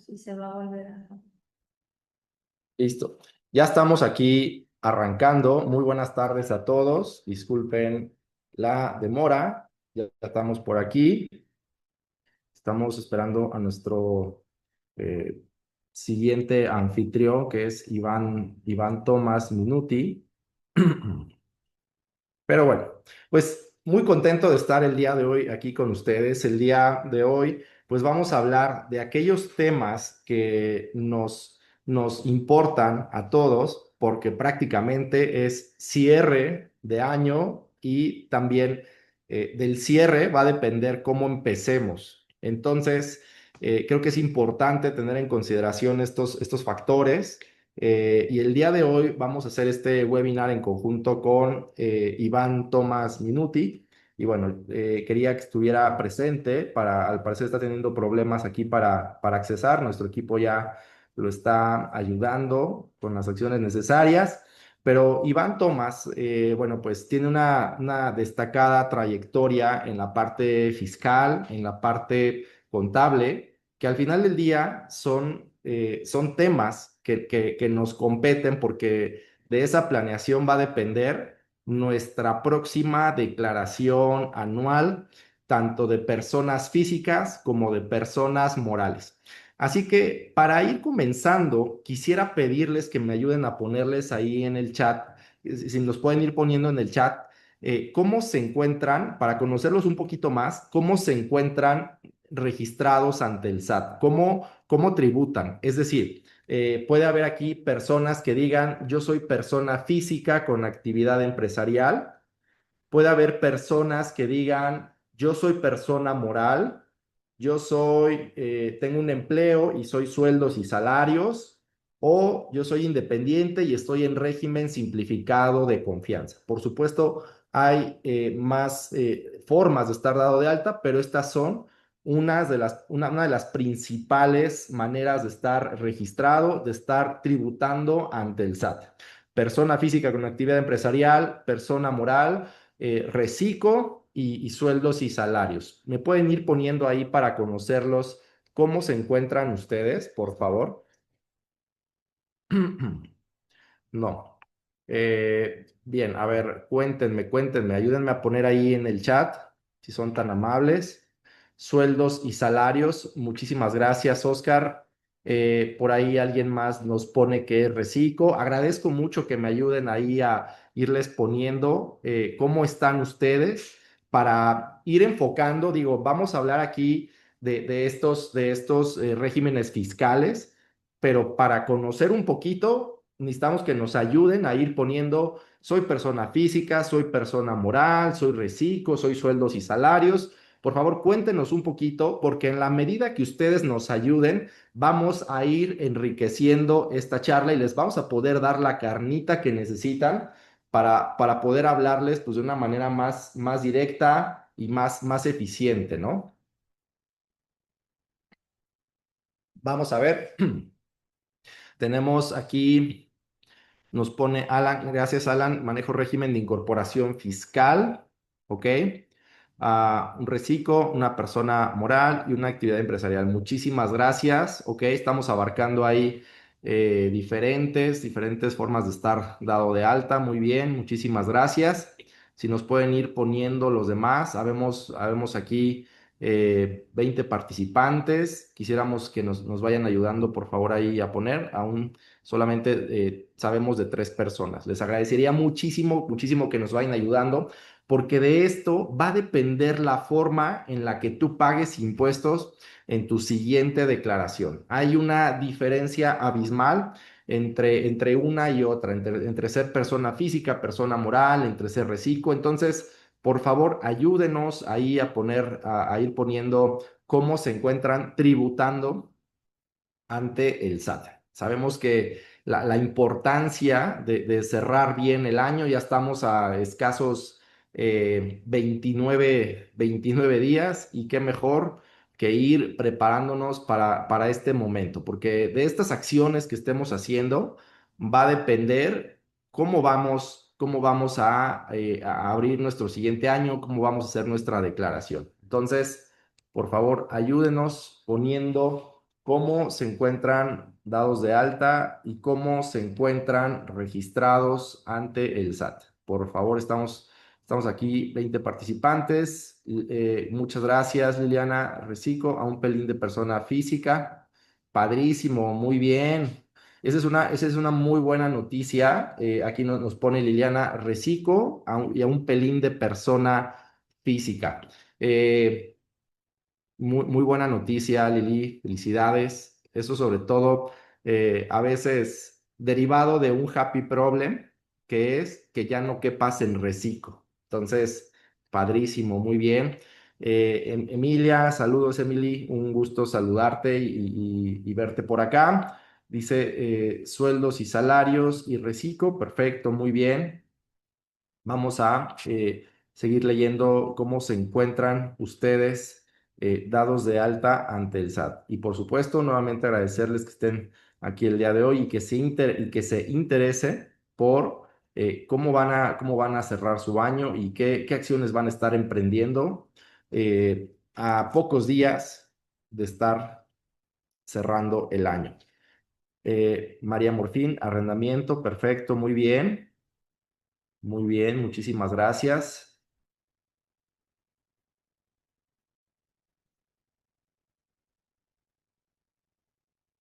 Si se va a volver a... Listo. Ya estamos aquí arrancando. Muy buenas tardes a todos. Disculpen la demora. Ya estamos por aquí. Estamos esperando a nuestro eh, siguiente anfitrión, que es Iván Tomás Minuti. Pero bueno, pues muy contento de estar el día de hoy aquí con ustedes. El día de hoy, pues vamos a hablar de aquellos temas que nos importan a todos, porque prácticamente es cierre de año y también del cierre va a depender cómo empecemos. Entonces, creo que es importante tener en consideración estos factores. Y el día de hoy vamos a hacer este webinar en conjunto con Iván Tomás Minuti. Y bueno, quería que estuviera presente al parecer está teniendo problemas aquí para accesar. Nuestro equipo ya lo está ayudando con las acciones necesarias. Pero Iván Tomás, bueno, pues tiene una destacada trayectoria en la parte fiscal, en la parte contable, que al final del día son temas que nos competen porque de esa planeación va a depender nuestra próxima declaración anual, tanto de personas físicas como de personas morales. Así que para ir comenzando, quisiera pedirles que me ayuden a ponerles ahí en el chat, si nos pueden ir poniendo en el chat, cómo se encuentran, para conocerlos un poquito más, cómo se encuentran registrados ante el SAT, cómo tributan. Es decir, puede haber aquí personas que digan, yo soy persona física con actividad empresarial. Puede haber personas que digan, yo soy persona moral, tengo un empleo y soy sueldos y salarios, o yo soy independiente y estoy en régimen simplificado de confianza. Por supuesto, hay más formas de estar dado de alta, pero estas son una de las principales maneras de estar registrado, de estar tributando ante el SAT. Persona física con actividad empresarial, persona moral, reciclo y sueldos y salarios. ¿Me pueden ir poniendo ahí para conocerlos cómo se encuentran ustedes, por favor? No. Bien, a ver, cuéntenme, ayúdenme a poner ahí en el chat, si son tan amables. Sueldos y salarios, muchísimas gracias, Oscar. Por ahí alguien más nos pone que es reciclo. Agradezco mucho que me ayuden ahí a irles poniendo cómo están ustedes para ir enfocando. Digo, vamos a hablar aquí de estos regímenes fiscales, pero para conocer un poquito, necesitamos que nos ayuden a ir poniendo, soy persona física, soy persona moral, soy reciclo, soy sueldos y salarios. Por favor, cuéntenos un poquito, porque en la medida que ustedes nos ayuden, vamos a ir enriqueciendo esta charla y les vamos a poder dar la carnita que necesitan para poder hablarles pues, de una manera más directa y más eficiente, ¿no? Vamos a ver. Tenemos aquí, nos pone Alan, gracias Alan, manejo régimen de incorporación fiscal, ¿ok? Un reciclo, una persona moral y una actividad empresarial. Muchísimas gracias, ¿ok? Estamos abarcando ahí diferentes formas de estar dado de alta. Muy bien, muchísimas gracias. Si nos pueden ir poniendo los demás, habemos aquí 20 participantes. Quisiéramos que nos vayan ayudando, por favor, ahí a poner. Aún solamente sabemos de 3 personas. Les agradecería muchísimo que nos vayan ayudando, porque de esto va a depender la forma en la que tú pagues impuestos en tu siguiente declaración. Hay una diferencia abismal entre una y otra, entre ser persona física, persona moral, entre ser reciclo. Entonces, por favor, ayúdenos ahí a ir poniendo cómo se encuentran tributando ante el SAT. Sabemos que la importancia de cerrar bien el año, ya estamos a escasos 29 días y qué mejor que ir preparándonos para este momento, porque de estas acciones que estemos haciendo va a depender cómo vamos a abrir nuestro siguiente año, cómo vamos a hacer nuestra declaración. Entonces, por favor, ayúdenos poniendo cómo se encuentran dados de alta y cómo se encuentran registrados ante el SAT. Por favor, estamos aquí 20 participantes. Muchas gracias, Liliana Recico, a un pelín de persona física. Padrísimo, muy bien. Esa es una muy buena noticia. Aquí nos pone Liliana Recico y a un pelín de persona física. Muy buena noticia, Lili, felicidades. Eso sobre todo, a veces derivado de un happy problem, que es que ya no quepas en reciclo. Entonces, padrísimo, muy bien. Emilia, saludos, Emily, un gusto saludarte y verte por acá. Dice sueldos y salarios y reciclo, perfecto, muy bien. Vamos a seguir leyendo cómo se encuentran ustedes dados de alta ante el SAT. Y por supuesto, nuevamente agradecerles que estén aquí el día de hoy y y que se interese por cómo van a cerrar su año y qué acciones van a estar emprendiendo a pocos días de estar cerrando el año. María Morfín, arrendamiento, perfecto, muy bien. Muy bien, muchísimas gracias.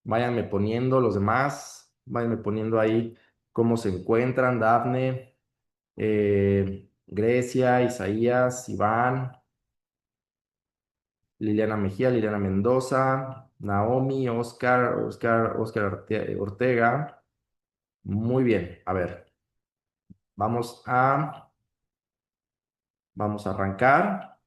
Váyanme poniendo los demás, váyanme poniendo ahí cómo se encuentran, Dafne, Grecia, Isaías, Iván, Liliana Mejía, Liliana Mendoza, Naomi, Oscar Ortega. Muy bien, a ver, vamos a, vamos a arrancar.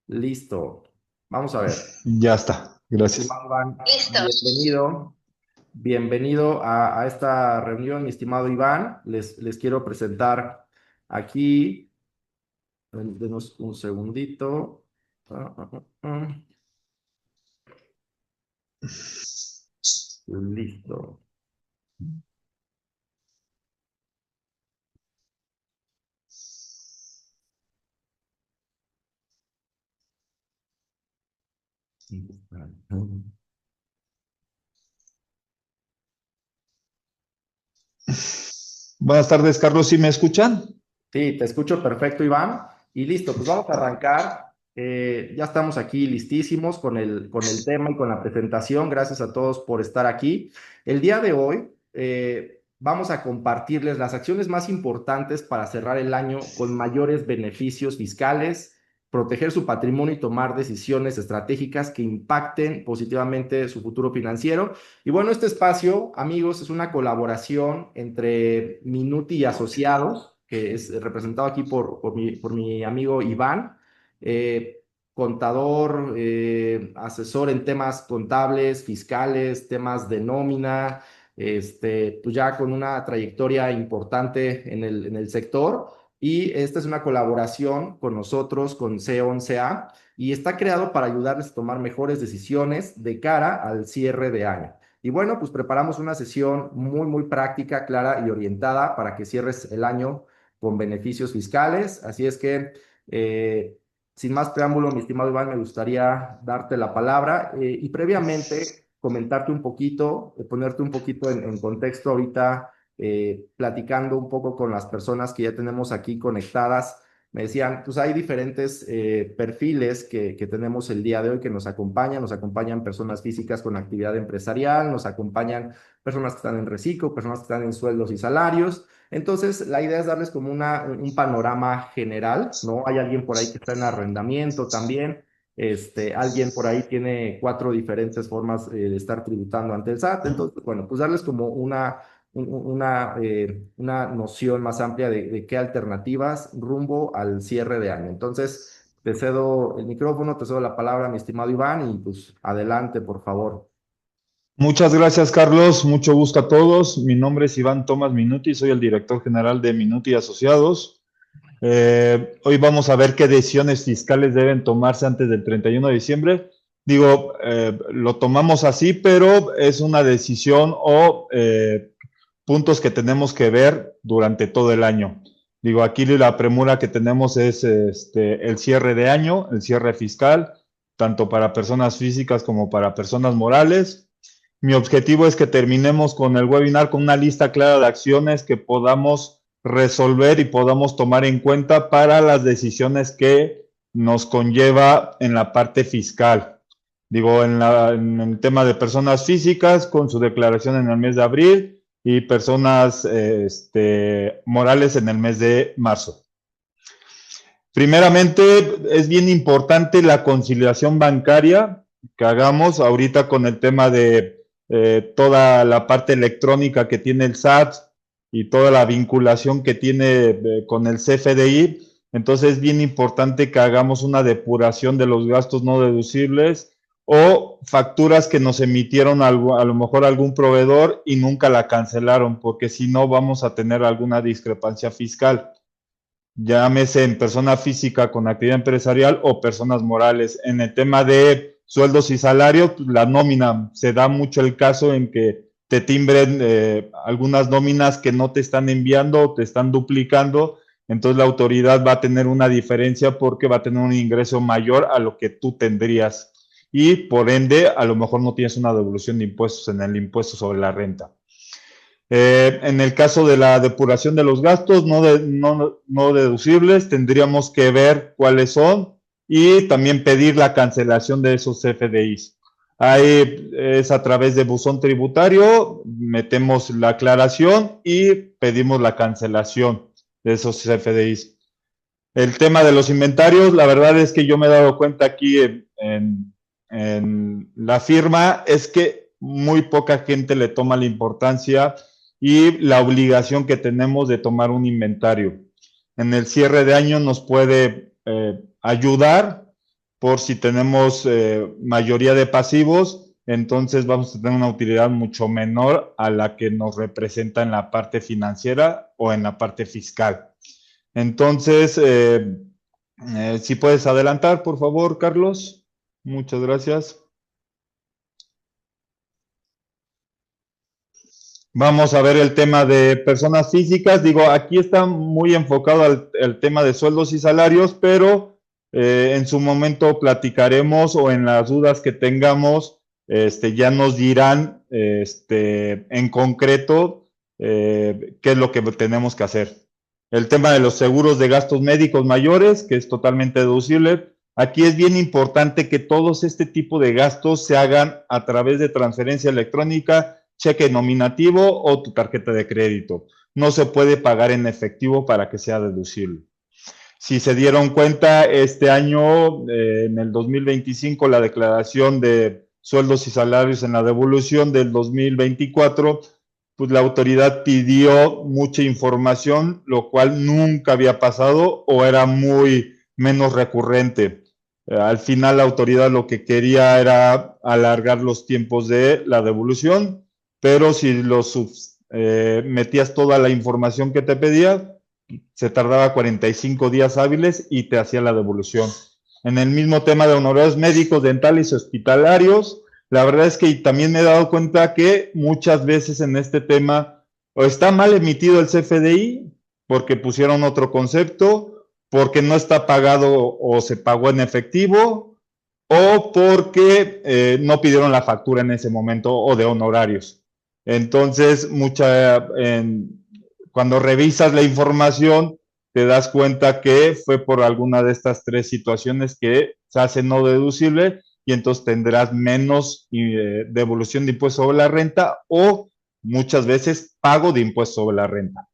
Listo. Vamos a ver. Ya está, gracias. Estimado Iván, bienvenido. Bienvenido a esta reunión, mi estimado Iván. Les quiero presentar aquí, denos un segundito. Ah, ah, ah, ah. Listo. Buenas tardes, Carlos, ¿sí me escuchan? Sí, te escucho perfecto, Iván. Y listo, pues vamos a arrancar. Ya estamos aquí listísimos con el tema y con la presentación. Gracias a todos por estar aquí. El día de hoy vamos a compartirles las acciones más importantes para cerrar el año con mayores beneficios fiscales, proteger su patrimonio y tomar decisiones estratégicas que impacten positivamente su futuro financiero. Y bueno, este espacio, amigos, es una colaboración entre Minuti y Asociados, que es representado aquí por mi amigo Iván, contador, asesor en temas contables, fiscales, temas de nómina, pues ya con una trayectoria importante en en el sector. Y esta es una colaboración con nosotros, con C11A, y está creado para ayudarles a tomar mejores decisiones de cara al cierre de año. Y bueno, pues preparamos una sesión muy práctica, clara y orientada para que cierres el año con beneficios fiscales. Así es que, sin más preámbulo, mi estimado Iván, me gustaría darte la palabra y previamente comentarte un poquito, ponerte un poquito en contexto ahorita, platicando un poco con las personas que ya tenemos aquí conectadas. Me decían, pues hay diferentes perfiles que tenemos el día de hoy que nos acompañan personas físicas con actividad empresarial, nos acompañan personas que están en reciclo, personas que están en sueldos y salarios. Entonces, la idea es darles como un panorama general, ¿no? Hay alguien por ahí que está en arrendamiento también, alguien por ahí tiene cuatro diferentes formas de estar tributando ante el SAT. Entonces, bueno, pues darles como una noción más amplia de qué alternativas rumbo al cierre de año. Entonces, te cedo el micrófono, te cedo la palabra, mi estimado Iván, y pues adelante, por favor. Muchas gracias, Carlos. Mucho gusto a todos. Mi nombre es Iván Tomás Minuti, soy el director general de Minuti Asociados. Hoy vamos a ver qué decisiones fiscales deben tomarse antes del 31 de diciembre. Digo, lo tomamos así, pero es una decisión o puntos que tenemos que ver durante todo el año. Digo, aquí la premura que tenemos es el cierre de año, el cierre fiscal. tanto para personas físicas como para personas morales. Mi objetivo es que terminemos con el webinar con una lista clara de acciones que podamos resolver y podamos tomar en cuenta para las decisiones que nos conlleva en la parte fiscal. Digo, en el tema de personas físicas, con su declaración en el mes de abril, y personas morales en el mes de marzo. Primeramente, es bien importante la conciliación bancaria que hagamos ahorita con el tema de toda la parte electrónica que tiene el SAT y toda la vinculación que tiene con el CFDI. Entonces es bien importante que hagamos una depuración de los gastos no deducibles o facturas que nos emitieron a lo mejor algún proveedor y nunca la cancelaron, porque si no vamos a tener alguna discrepancia fiscal. Llámese en persona física con actividad empresarial o personas morales. En el tema de sueldos y salarios, la nómina, se da mucho el caso en que te timbren algunas nóminas que no te están enviando o te están duplicando, entonces la autoridad va a tener una diferencia porque va a tener un ingreso mayor a lo que tú tendrías y por ende a lo mejor no tienes una devolución de impuestos en el impuesto sobre la renta. En el caso de la depuración de los gastos no deducibles, tendríamos que ver cuáles son y también pedir la cancelación de esos CFDIs. Ahí es a través de buzón tributario, metemos la aclaración y pedimos la cancelación de esos CFDIs. El tema de los inventarios, la verdad es que yo me he dado cuenta aquí en la firma, es que muy poca gente le toma la importancia y la obligación que tenemos de tomar un inventario. En el cierre de año nos puede ayudar por si tenemos mayoría de pasivos, entonces vamos a tener una utilidad mucho menor a la que nos representa en la parte financiera o en la parte fiscal. Entonces, si puedes adelantar, por favor, Carlos. Muchas gracias. Vamos a ver el tema de personas físicas. Digo, aquí está muy enfocado al tema de sueldos y salarios, pero en su momento platicaremos o en las dudas que tengamos, ya nos dirán en concreto qué es lo que tenemos que hacer. El tema de los seguros de gastos médicos mayores, que es totalmente deducible. Aquí es bien importante que todos este tipo de gastos se hagan a través de transferencia electrónica, cheque nominativo o tu tarjeta de crédito. No se puede pagar en efectivo para que sea deducible. Si se dieron cuenta, este año, en el 2025, la declaración de sueldos y salarios en la devolución del 2024, pues la autoridad pidió mucha información, lo cual nunca había pasado o era muy menos recurrente. Al final la autoridad lo que quería era alargar los tiempos de la devolución, pero si metías toda la información que te pedía, se tardaba 45 días hábiles y te hacía la devolución. En el mismo tema de honorarios médicos, dentales y hospitalarios, la verdad es que también me he dado cuenta que muchas veces en este tema o está mal emitido el CFDI porque pusieron otro concepto, porque no está pagado o se pagó en efectivo o porque no pidieron la factura en ese momento o de honorarios. Entonces, cuando revisas la información, te das cuenta que fue por alguna de estas tres situaciones que se hace no deducible y entonces tendrás menos devolución de impuesto sobre la renta o muchas veces pago de impuesto sobre la renta.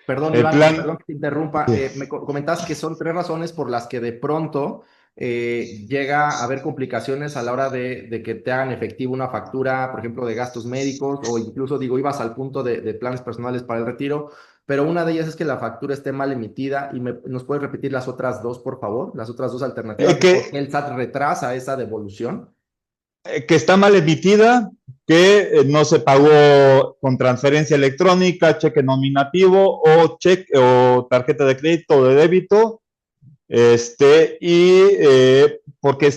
Perdón, Iván, perdón que te interrumpa. Me comentas que son tres razones por las que de pronto llega a haber complicaciones a la hora de que te hagan efectivo una factura, por ejemplo, de gastos médicos o incluso, digo, ibas al punto de planes personales para el retiro, pero una de ellas es que la factura esté mal emitida y ¿nos puedes repetir las otras dos, por favor? Las otras dos alternativas. ¿Por qué el SAT retrasa esa devolución? Que está mal emitida, que no se pagó con transferencia electrónica, cheque nominativo o tarjeta de crédito o de débito, porque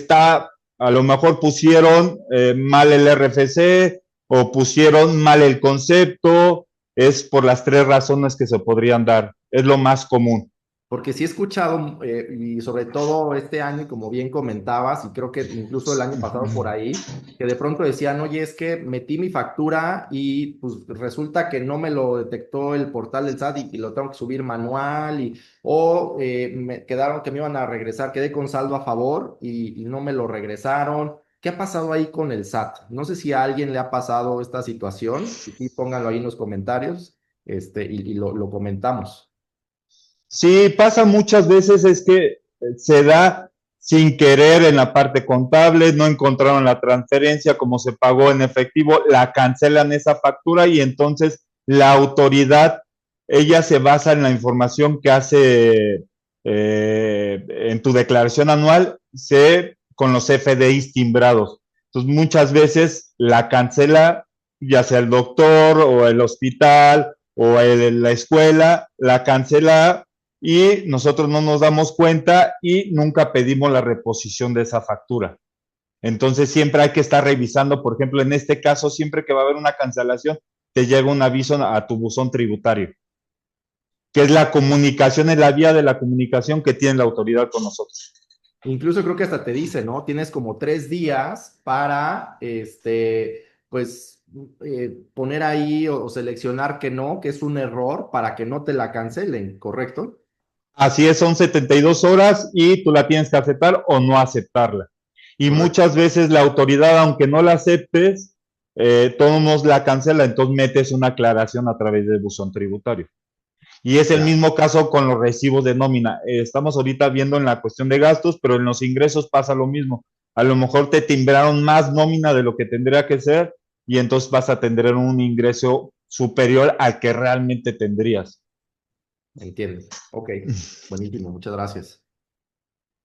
a lo mejor pusieron mal el RFC o pusieron mal el concepto, es por las tres razones que se podrían dar, es lo más común. Porque sí he escuchado, y sobre todo este año, y como bien comentabas, y creo que incluso el año pasado por ahí, que de pronto decían, oye, es que metí mi factura y pues resulta que no me lo detectó el portal del SAT y lo tengo que subir manual, o me quedaron que me iban a regresar, quedé con saldo a favor y no me lo regresaron. ¿Qué ha pasado ahí con el SAT? No sé si a alguien le ha pasado esta situación, si sí, pónganlo ahí en los comentarios, y lo comentamos. Sí, pasa muchas veces es que se da sin querer en la parte contable, no encontraron la transferencia, como se pagó en efectivo, la cancelan esa factura y entonces la autoridad, ella se basa en la información que hace en tu declaración anual, con los FDIs timbrados. Entonces muchas veces la cancela ya sea el doctor o el hospital o la escuela, la cancela y nosotros no nos damos cuenta y nunca pedimos la reposición de esa factura. Entonces siempre hay que estar revisando, por ejemplo, en este caso, siempre que va a haber una cancelación, te llega un aviso a tu buzón tributario, que es la comunicación, es la vía de la comunicación que tiene la autoridad con nosotros. Incluso creo que hasta te dice, ¿no? Tienes como 3 días para, pues, poner ahí o seleccionar que no, que es un error para que no te la cancelen, ¿correcto? Así es, son 72 horas y tú la tienes que aceptar o no aceptarla. Y Correcto. muchas veces la autoridad, aunque no la aceptes, todos nos la cancela, entonces metes una aclaración a través del buzón tributario. Y es el Ya, mismo caso con los recibos de nómina. Estamos ahorita viendo en la cuestión de gastos, pero en los ingresos pasa lo mismo. A lo mejor te timbraron más nómina de lo que tendría que ser y entonces vas a tener un ingreso superior al que realmente tendrías. entiendo. Ok, buenísimo, muchas gracias.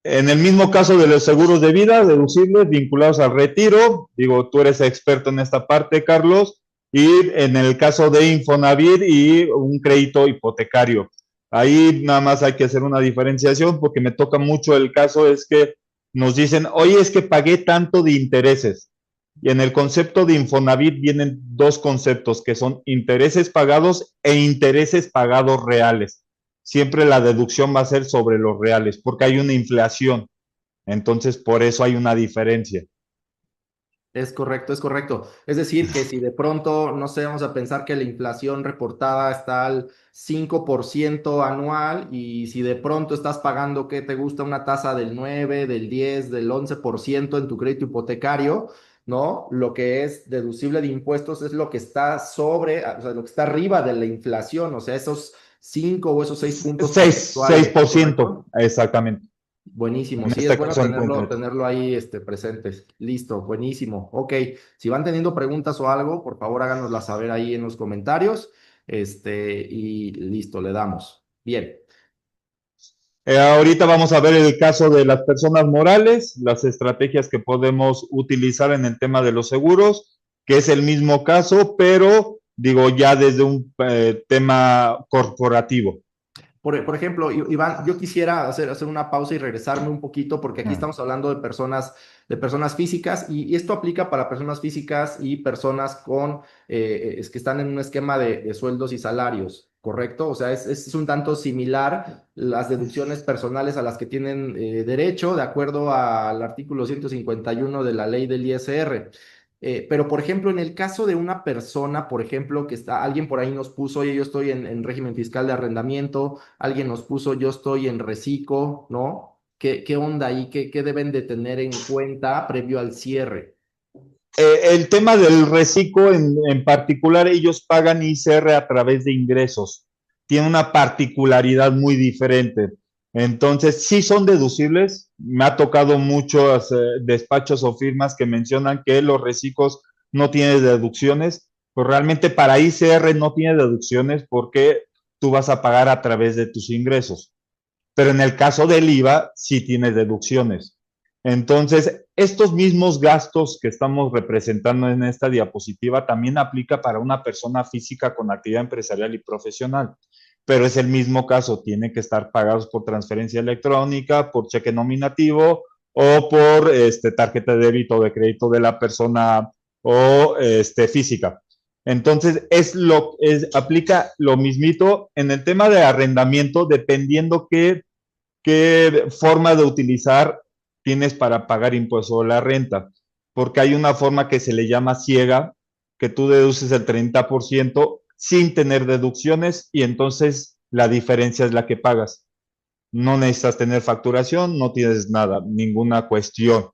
En el mismo caso de los seguros de vida, deducibles vinculados al retiro, digo, tú eres experto en esta parte, Carlos, y en el caso de Infonavit y un crédito hipotecario. Ahí nada más hay que hacer una diferenciación porque me toca mucho el caso, es que nos dicen, oye, es que pagué tanto de intereses. Y en el concepto de Infonavit vienen dos conceptos que son intereses pagados e intereses pagados reales. Siempre la deducción va a ser sobre los reales, porque hay una inflación. Entonces, por eso hay una diferencia. Es correcto, es correcto. Es decir, que si de pronto, no sé, vamos a pensar que la inflación reportada está al 5% anual y si de pronto estás pagando, ¿qué te gusta? Una tasa del 9, del 10, del 11% en tu crédito hipotecario, ¿no? Lo que es deducible de impuestos es lo que está sobre, o sea, lo que está arriba de la inflación, o sea, esos 5 o esos 6 puntos 6, porcentuales, 6%, ¿correcto? exactamente. Buenísimo, En sí, es este bueno caso en concreto. tenerlo ahí presentes. Listo, buenísimo. Ok, si van teniendo preguntas o algo, por favor háganoslas saber ahí en los comentarios. Y listo, le damos. Bien. Ahorita vamos a ver el caso de las personas morales, las estrategias que podemos utilizar en el tema de los seguros, que es el mismo caso, pero digo ya desde un tema corporativo. Por ejemplo, Iván, yo quisiera hacer una pausa y regresarme un poquito porque aquí Ah. estamos hablando de personas físicas y esto aplica para personas físicas y personas es que están en un esquema de sueldos y salarios, ¿correcto? O sea, es un tanto similar las deducciones personales a las que tienen derecho de acuerdo al artículo 151 de la ley del ISR. Pero, por ejemplo, en el caso de una persona, por ejemplo, alguien por ahí nos puso, oye, yo estoy en régimen fiscal de arrendamiento, alguien nos puso, yo estoy en reciclo, ¿no? ¿Qué onda ahí? ¿Qué deben de tener en cuenta previo al cierre? El tema del reciclo en particular, ellos pagan ICR a través de ingresos. Tiene una particularidad muy diferente. Entonces, sí son deducibles. Me ha tocado muchos despachos o firmas que mencionan que los reciclos no tienen deducciones. Pues realmente para ICR no tiene deducciones porque tú vas a pagar a través de tus ingresos. Pero en el caso del IVA, sí tiene deducciones. Entonces, estos mismos gastos que estamos representando en esta diapositiva también aplica para una persona física con actividad empresarial y profesional, pero es el mismo caso, tiene que estar pagados por transferencia electrónica, por cheque nominativo o por tarjeta de débito o de crédito de la persona o física. Entonces, aplica lo mismito en el tema de arrendamiento, dependiendo qué forma de utilizar tienes para pagar impuesto a la renta, porque hay una forma que se le llama ciega, que tú deduces el 30% sin tener deducciones y entonces la diferencia es la que pagas. No necesitas tener facturación, no tienes nada, ninguna cuestión.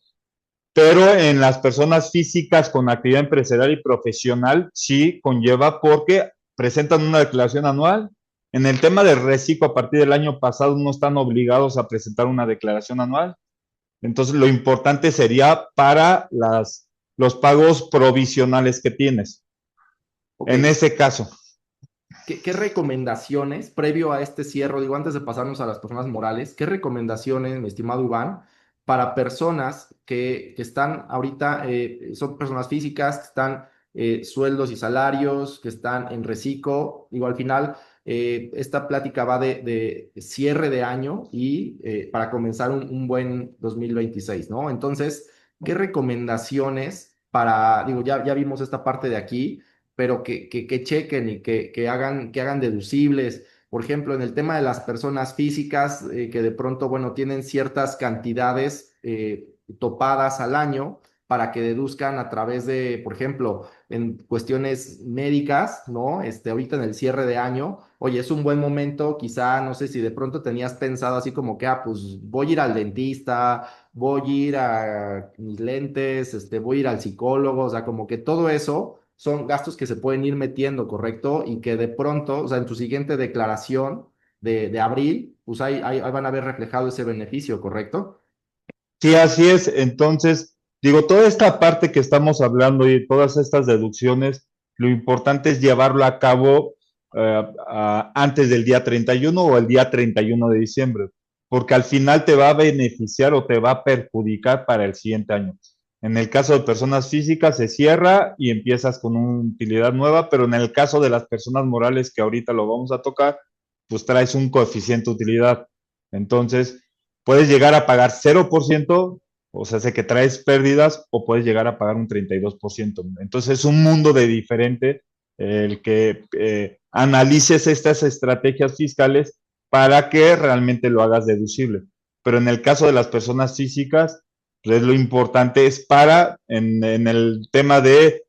Pero en las personas físicas con actividad empresarial y profesional sí conlleva porque presentan una declaración anual. En el tema del reciclo, a partir del año pasado no están obligados a presentar una declaración anual. Entonces, lo importante sería para los pagos provisionales que tienes. Ok, En ese caso, ¿qué recomendaciones, previo a este cierre, digo, antes de pasarnos a las personas morales, qué recomendaciones, mi estimado Iván, para personas que están ahorita, son personas físicas, que están sueldos y salarios, que están en reciclo? Digo, al final, esta plática va de cierre de año y para comenzar un buen 2026, ¿no? Entonces, ¿qué recomendaciones para, digo, ya vimos esta parte de aquí, pero que chequen y que hagan deducibles? Por ejemplo, en el tema de las personas físicas, que de pronto, bueno, tienen ciertas cantidades topadas al año para que deduzcan a través de, por ejemplo, en cuestiones médicas, ¿no? Ahorita en el cierre de año, oye, es un buen momento, quizá, no sé si de pronto tenías pensado así como que, pues voy a ir al dentista, voy a ir a mis lentes, voy a ir al psicólogo, o sea, como que todo eso son gastos que se pueden ir metiendo, ¿correcto? Y que de pronto, o sea, en tu siguiente declaración de abril, pues ahí van a ver reflejado ese beneficio, ¿correcto? sí, así es. Entonces, digo, toda esta parte que estamos hablando y todas estas deducciones, lo importante es llevarlo a cabo antes del día 31 o el día 31 de diciembre, porque al final te va a beneficiar o te va a perjudicar para el siguiente año. En el caso de personas físicas se cierra y empiezas con una utilidad nueva, pero en el caso de las personas morales, que ahorita lo vamos a tocar, pues traes un coeficiente de utilidad. Entonces, puedes llegar a pagar 0%, o sea, sé que traes pérdidas, o puedes llegar a pagar un 32%. Entonces es un mundo de diferente el que analices estas estrategias fiscales para que realmente lo hagas deducible. Pero en el caso de las personas físicas, pues lo importante es en el tema de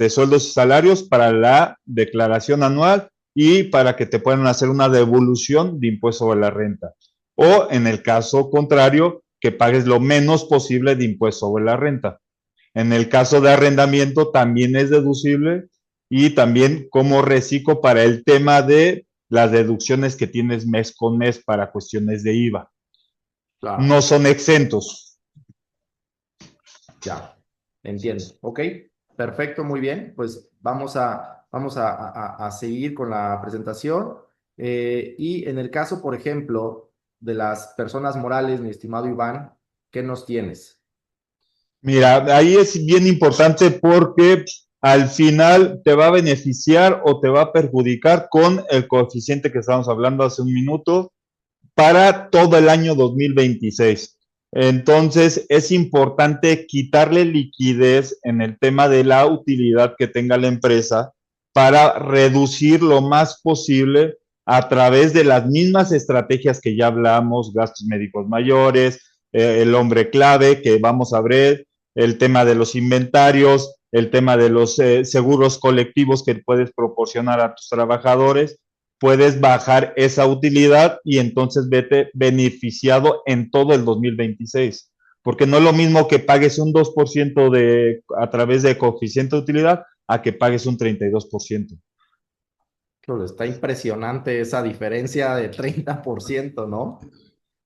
sueldos y salarios, para la declaración anual y para que te puedan hacer una devolución de impuesto sobre la renta. O en el caso contrario, que pagues lo menos posible de impuesto sobre la renta. En el caso de arrendamiento también es deducible y también como reciclo para el tema de las deducciones que tienes mes con mes para cuestiones de IVA. Claro, No son exentos. ya, entiendo. Ok, perfecto, muy bien. Pues vamos a seguir con la presentación. Y en el caso, por ejemplo, de las personas morales, mi estimado Iván, ¿qué nos tienes? Mira, ahí es bien importante porque al final te va a beneficiar o te va a perjudicar con el coeficiente que estábamos hablando hace un minuto para todo el año 2026. Entonces, es importante quitarle liquidez en el tema de la utilidad que tenga la empresa para reducir lo más posible a través de las mismas estrategias que ya hablamos, gastos médicos mayores, el hombre clave que vamos a ver, el tema de los inventarios, el tema de los seguros colectivos que puedes proporcionar a tus trabajadores. Puedes bajar esa utilidad y entonces vete beneficiado en todo el 2026. Porque no es lo mismo que pagues un 2% a través de coeficiente de utilidad a que pagues un 32%. Híjole, está impresionante esa diferencia de 30%, ¿no?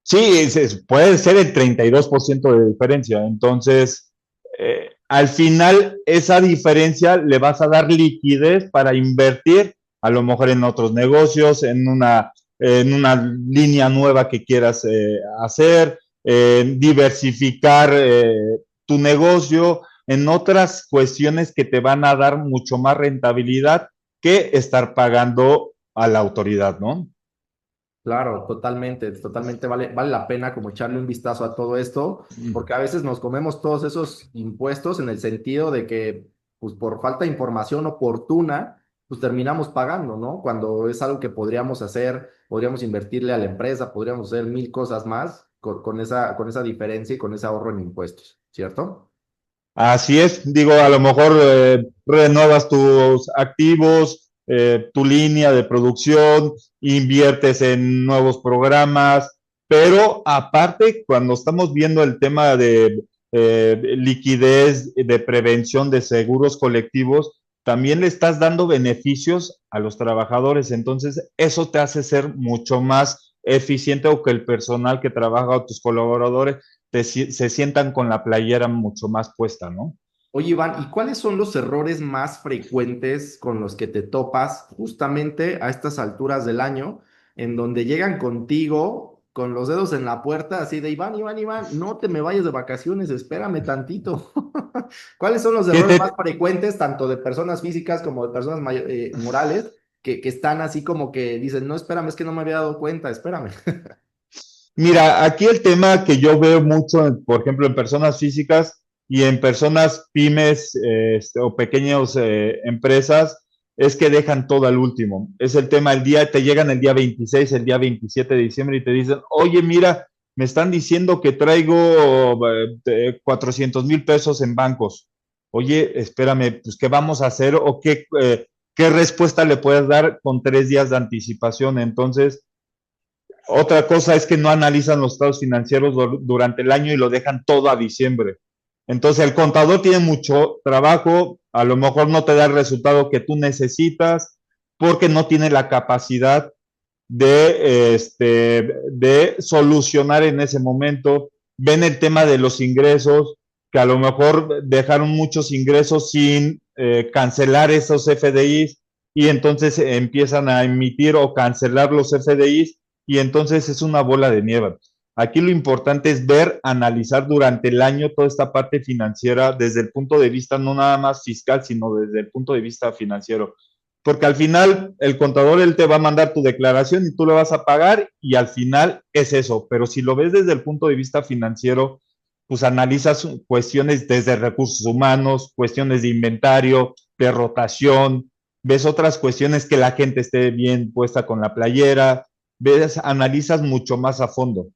Sí, puede ser el 32% de diferencia. Entonces, al final, esa diferencia le vas a dar liquidez para invertir, a lo mejor en otros negocios, en una línea nueva que quieras hacer, diversificar tu negocio, en otras cuestiones que te van a dar mucho más rentabilidad que estar pagando a la autoridad, ¿no? Claro, totalmente, totalmente vale la pena como echarle un vistazo a todo esto, porque a veces nos comemos todos esos impuestos en el sentido de que, pues por falta de información oportuna, pues terminamos pagando, ¿no? Cuando es algo que podríamos hacer, podríamos invertirle a la empresa, podríamos hacer mil cosas más con esa diferencia y con ese ahorro en impuestos, ¿cierto? Así es, digo, a lo mejor renuevas tus activos, tu línea de producción, inviertes en nuevos programas, pero aparte, cuando estamos viendo el tema de liquidez, de prevención de seguros colectivos, también le estás dando beneficios a los trabajadores, entonces eso te hace ser mucho más eficiente o que el personal que trabaja o tus colaboradores se sientan con la playera mucho más puesta, ¿no? Oye, Iván, ¿y cuáles son los errores más frecuentes con los que te topas justamente a estas alturas del año, en donde llegan contigo con los dedos en la puerta, así de Iván, Iván, Iván, no te me vayas de vacaciones, espérame tantito? ¿Cuáles son los ¿Qué errores más te, frecuentes, tanto de personas físicas como de personas morales, que están así como que dicen, no, espérame, es que no me había dado cuenta, espérame? Mira, aquí el tema que yo veo mucho, por ejemplo, en personas físicas y en personas pymes o pequeñas empresas, es que dejan todo al último. Es el tema, el día, te llegan el día 26, el día 27 de diciembre y te dicen, oye, mira, me están diciendo que traigo 400,000 pesos en bancos. Oye, espérame, pues, ¿qué vamos a hacer o qué respuesta le puedes dar con 3 días de anticipación? Entonces, otra cosa es que no analizan los estados financieros durante el año y lo dejan todo a diciembre. Entonces el contador tiene mucho trabajo, a lo mejor no te da el resultado que tú necesitas porque no tiene la capacidad de solucionar en ese momento. Ven el tema de los ingresos, que a lo mejor dejaron muchos ingresos sin cancelar esos FDIs y entonces empiezan a emitir o cancelar los FDIs y entonces es una bola de nieve. Aquí lo importante es ver, analizar durante el año toda esta parte financiera desde el punto de vista no nada más fiscal, sino desde el punto de vista financiero. Porque al final el contador él te va a mandar tu declaración y tú le vas a pagar y al final es eso. Pero si lo ves desde el punto de vista financiero, pues analizas cuestiones desde recursos humanos, cuestiones de inventario, de rotación, ves otras cuestiones que la gente esté bien puesta con la playera, ves, analizas mucho más a fondo.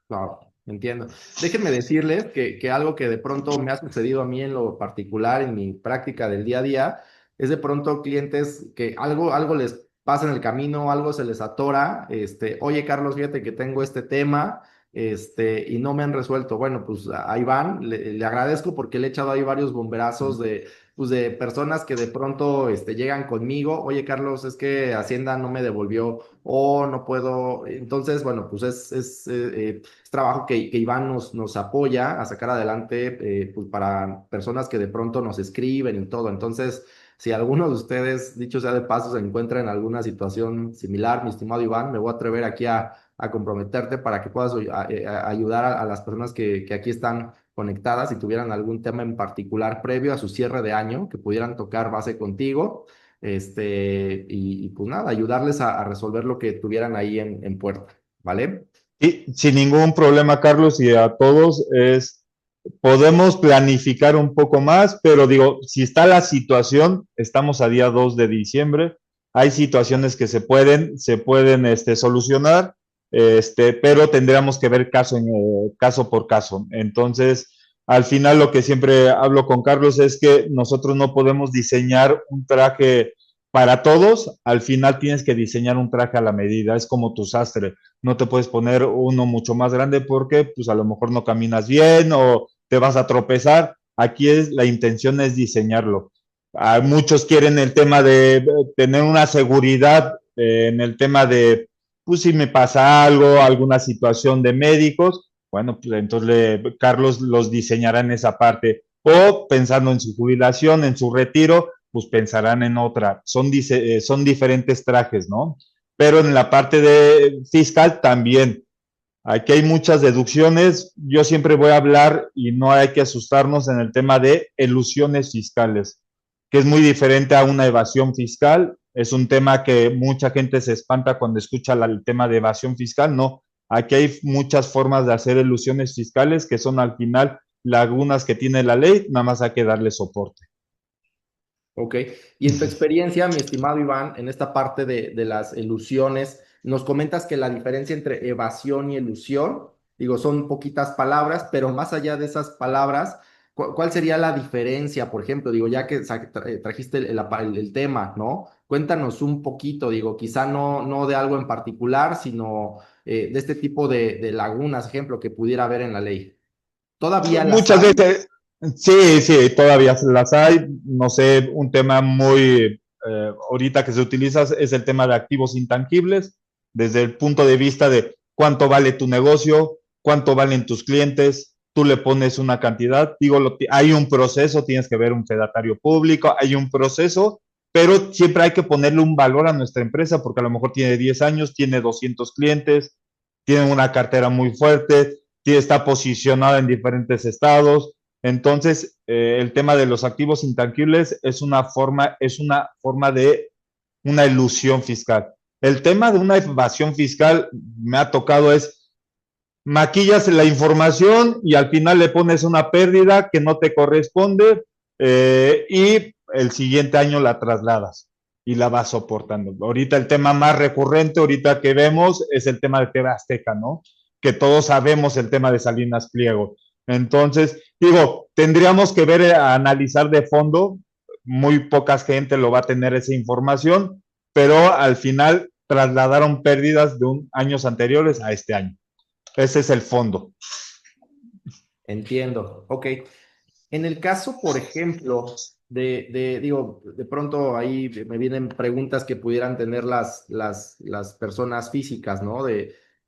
Claro, entiendo. Déjenme decirles que algo que de pronto me ha sucedido a mí en lo particular, en mi práctica del día a día, es de pronto clientes que algo les pasa en el camino, algo se les atora, oye Carlos, fíjate que tengo este tema, y no me han resuelto. Bueno, pues ahí van, le agradezco porque le he echado ahí varios bomberazos pues de personas que de pronto llegan conmigo, oye Carlos, es que Hacienda no me devolvió o no puedo, entonces, bueno, pues es trabajo que Iván nos apoya a sacar adelante pues para personas que de pronto nos escriben y todo. Entonces, si alguno de ustedes, dicho sea de paso, se encuentra en alguna situación similar, mi estimado Iván, me voy a atrever aquí a comprometerte para que puedas ayudar a las personas que aquí están conectadas, si tuvieran algún tema en particular previo a su cierre de año, que pudieran tocar base contigo, y pues nada, ayudarles a resolver lo que tuvieran ahí en puerta, ¿vale? Y sin ningún problema, Carlos, y a todos podemos planificar un poco más, pero digo, si está la situación, estamos a día 2 de diciembre, hay situaciones que se pueden solucionar, pero tendríamos que ver caso por caso. Entonces, al final lo que siempre hablo con Carlos es que nosotros no podemos diseñar un traje para todos, al final tienes que diseñar un traje a la medida, es como tu sastre, no te puedes poner uno mucho más grande porque pues a lo mejor no caminas bien o te vas a tropezar. Aquí la intención es diseñarlo. Muchos quieren el tema de tener una seguridad en el tema de, pues si me pasa algo, alguna situación de médicos, bueno, pues entonces Carlos los diseñará en esa parte. O pensando en su jubilación, en su retiro, pues pensarán en otra. Son diferentes trajes, ¿no? Pero en la parte de fiscal también. Aquí hay muchas deducciones. Yo siempre voy a hablar y no hay que asustarnos en el tema de elusiones fiscales, que es muy diferente a una evasión fiscal. Es un tema que mucha gente se espanta cuando escucha el tema de evasión fiscal. No, aquí hay muchas formas de hacer elusiones fiscales que son al final lagunas que tiene la ley, nada más hay que darle soporte. Ok. Y en tu experiencia, mi estimado Iván, en esta parte de las ilusiones, nos comentas que la diferencia entre evasión y elusión, digo, son poquitas palabras, pero más allá de esas palabras, ¿cuál sería la diferencia? Por ejemplo, digo, ya que trajiste el tema, ¿no? Cuéntanos un poquito, digo, quizá no de algo en particular, sino de este tipo de lagunas, ejemplo, que pudiera haber en la ley. ¿Todavía las Muchas hay? veces, sí, sí, todavía las hay. No sé, un tema muy ahorita que se utiliza es el tema de activos intangibles, desde el punto de vista de cuánto vale tu negocio, cuánto valen tus clientes, tú le pones una cantidad. Digo, hay un proceso, tienes que ver un fedatario público, hay un proceso, pero siempre hay que ponerle un valor a nuestra empresa porque a lo mejor tiene 10 años, tiene 200 clientes, tiene una cartera muy fuerte, está posicionada en diferentes estados. Entonces, el tema de los activos intangibles es una forma de una ilusión fiscal. El tema de una evasión fiscal me ha tocado es maquillas la información y al final le pones una pérdida que no te corresponde y el siguiente año la trasladas y la vas soportando. Ahorita el tema más recurrente, ahorita que vemos, es el tema de TV Azteca, ¿no? Que todos sabemos el tema de Salinas Pliego. Entonces, digo, tendríamos que ver, analizar de fondo, muy poca gente lo va a tener esa información, pero al final trasladaron pérdidas de años anteriores a este año. Ese es el fondo. Entiendo. Ok. En el caso, por ejemplo, digo, de pronto ahí me vienen preguntas que pudieran tener las personas físicas, ¿no?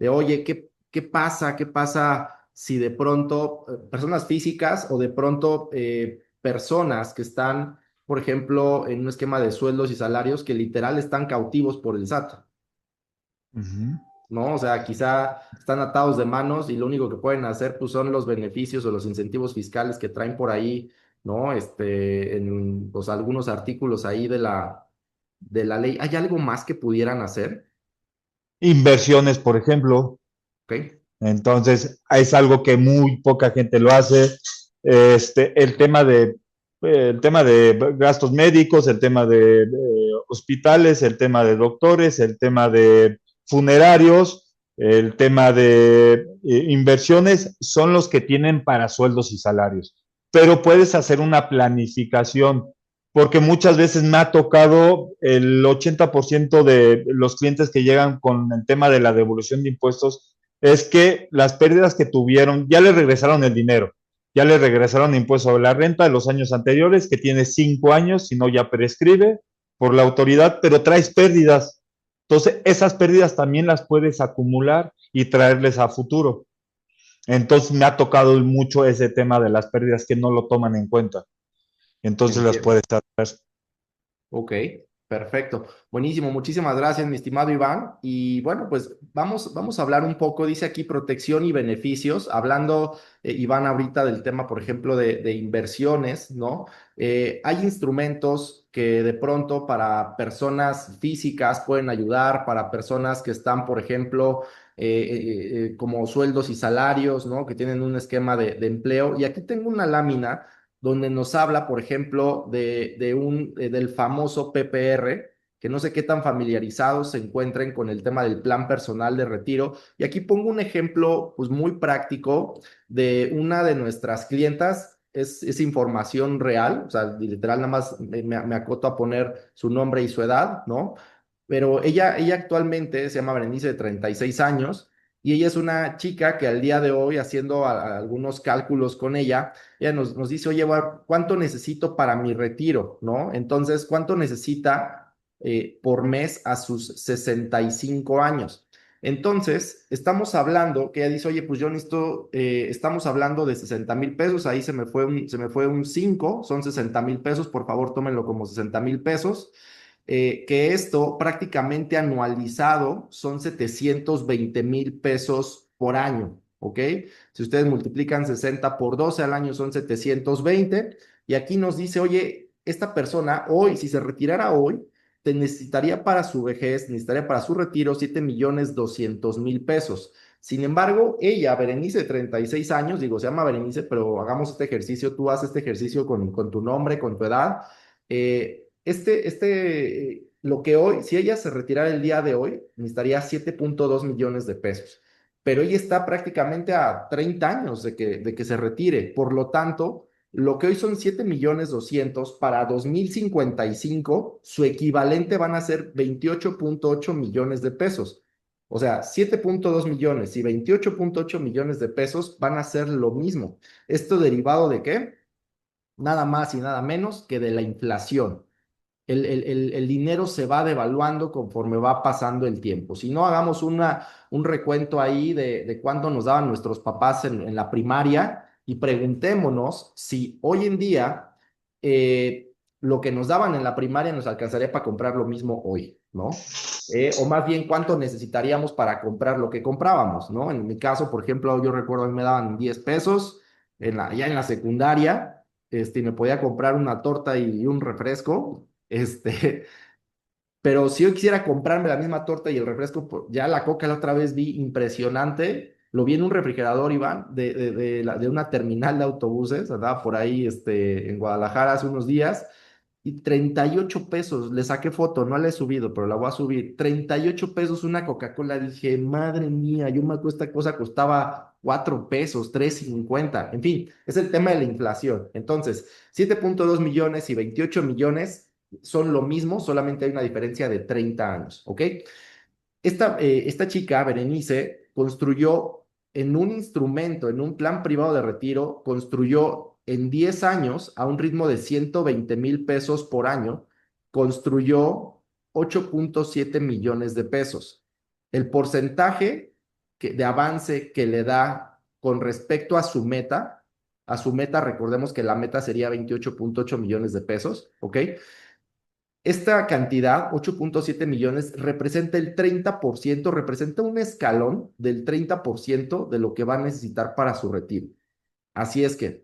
Oye, ¿qué pasa? ¿Qué pasa si de pronto, personas físicas o de pronto personas que están, por ejemplo, en un esquema de sueldos y salarios que literal están cautivos por el SAT? Uh -huh. ¿No? O sea, quizá están atados de manos y lo único que pueden hacer pues son los beneficios o los incentivos fiscales que traen por ahí, ¿no? En pues, algunos artículos ahí de la ley. ¿Hay algo más que pudieran hacer? Inversiones, por ejemplo. ¿Ok? Entonces, es algo que muy poca gente lo hace. El tema de gastos médicos, el tema de hospitales, el tema de doctores, el tema de funerarios, el tema de inversiones, son los que tienen para sueldos y salarios. Pero puedes hacer una planificación, porque muchas veces me ha tocado el 80% de los clientes que llegan con el tema de la devolución de impuestos es que las pérdidas que tuvieron ya le regresaron el dinero, ya le regresaron impuesto sobre la renta de los años anteriores, que tiene 5 años, si no ya prescribe por la autoridad, pero traes pérdidas. Entonces, esas pérdidas también las puedes acumular y traerles a futuro. Entonces, me ha tocado mucho ese tema de las pérdidas que no lo toman en cuenta. Entonces, las Entiendo. puedes traer. Ok, perfecto. Buenísimo, muchísimas gracias, mi estimado Iván. Y bueno, pues vamos a hablar un poco, dice aquí protección y beneficios, hablando, Iván, ahorita del tema, por ejemplo, de inversiones, ¿no? Hay instrumentos que de pronto para personas físicas pueden ayudar, para personas que están, por ejemplo, como sueldos y salarios, ¿no? Que tienen un esquema de empleo. Y aquí tengo una lámina donde nos habla, por ejemplo, del famoso PPR, que no sé qué tan familiarizados se encuentren con el tema del plan personal de retiro. Y aquí pongo un ejemplo, pues muy práctico de una de nuestras clientas. Es información real, o sea, literal, nada más me acoto a poner su nombre y su edad, ¿no? Pero ella actualmente se llama Berenice, de 36 años, y ella es una chica que al día de hoy, haciendo algunos cálculos con ella nos dice, oye, ¿cuánto necesito para mi retiro? ¿No? Entonces, ¿cuánto necesita por mes a sus 65 años? Entonces, estamos hablando, que ella dice, oye, pues yo necesito, estamos hablando de 60,000 pesos, ahí se me fue un 5, son 60,000 pesos, por favor, tómenlo como 60,000 pesos, que esto prácticamente anualizado son 720,000 pesos por año, ¿ok? Si ustedes multiplican 60 por 12 al año son 720. Y aquí nos dice, oye, esta persona hoy, si se retirara hoy, te necesitaría para su vejez, necesitaría para su retiro 7,200,000 pesos. Sin embargo, ella, Berenice, de 36 años, digo, se llama Berenice, pero hagamos este ejercicio, tú haces este ejercicio con tu nombre, con tu edad. lo que hoy, si ella se retirara el día de hoy, necesitaría 7.2 millones de pesos, pero ella está prácticamente a 30 años de que se retire. Por lo tanto, lo que hoy son 7.200.000, para 2055, su equivalente van a ser 28.8 millones de pesos. O sea, 7.2 millones y 28.8 millones de pesos van a ser lo mismo. ¿Esto derivado de qué? Nada más y nada menos que de la inflación. El dinero se va devaluando conforme va pasando el tiempo. Si no, hagamos un recuento ahí de cuánto nos daban nuestros papás en la primaria y preguntémonos si hoy en día lo que nos daban en la primaria nos alcanzaría para comprar lo mismo hoy, ¿no? O más bien, ¿cuánto necesitaríamos para comprar lo que comprábamos, ¿no? En mi caso, por ejemplo, yo recuerdo que me daban 10 pesos ya en la secundaria, y me podía comprar una torta y un refresco. Pero si yo quisiera comprarme la misma torta y el refresco, ya la Coca la otra vez vi impresionante. Lo vi en un refrigerador, Iván, de una terminal de autobuses. Andaba por ahí, en Guadalajara hace unos días. Y 38 pesos. Le saqué foto, no la he subido, pero la voy a subir. 38 pesos una Coca-Cola. Dije, madre mía, yo me acuerdo, esta cosa costaba 4 pesos, 3.50. En fin, es el tema de la inflación. Entonces, 7.2 millones y 28 millones son lo mismo, solamente hay una diferencia de 30 años, ¿ok? Esta chica, Berenice, construyó en un instrumento, en un plan privado de retiro, construyó en 10 años, a un ritmo de 120,000 pesos por año, construyó 8.7 millones de pesos. El porcentaje de avance que le da con respecto a su meta, recordemos que la meta sería 28.8 millones de pesos, ¿ok? Esta cantidad, 8.7 millones, representa el 30%, representa un escalón del 30% de lo que va a necesitar para su retiro. Así es que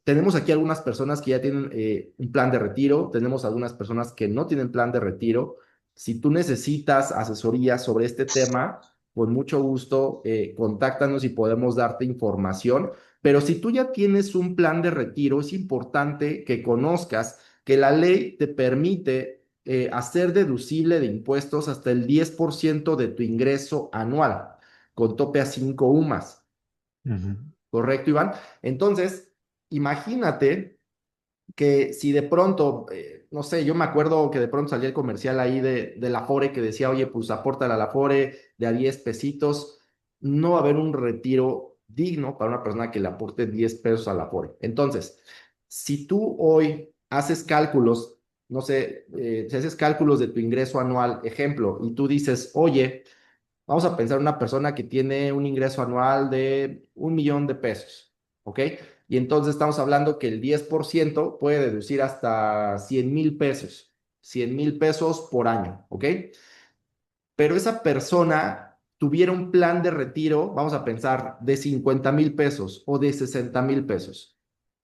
tenemos aquí algunas personas que ya tienen un plan de retiro, tenemos algunas personas que no tienen plan de retiro. Si tú necesitas asesoría sobre este tema, con mucho gusto, contáctanos y podemos darte información. Pero si tú ya tienes un plan de retiro, es importante que conozcas que la ley te permite hacer deducible de impuestos hasta el 10% de tu ingreso anual, con tope a 5 UMAS. Ujú. ¿Correcto, Iván? Entonces, imagínate que si de pronto, no sé, yo me acuerdo que de pronto salía el comercial ahí de la Afore que decía, oye, pues apórtale a la Afore de a 10 pesitos. No va a haber un retiro digno para una persona que le aporte 10 pesos a la Afore. Entonces, si tú hoy haces cálculos, no sé, si haces cálculos de tu ingreso anual, ejemplo, y tú dices, oye, vamos a pensar en una persona que tiene un ingreso anual de 1 millón de pesos, ¿ok? Y entonces estamos hablando que el 10% puede deducir hasta 100,000 pesos, 100,000 pesos por año, ¿ok? Pero esa persona tuviera un plan de retiro, vamos a pensar, de 50,000 pesos o de 60,000 pesos.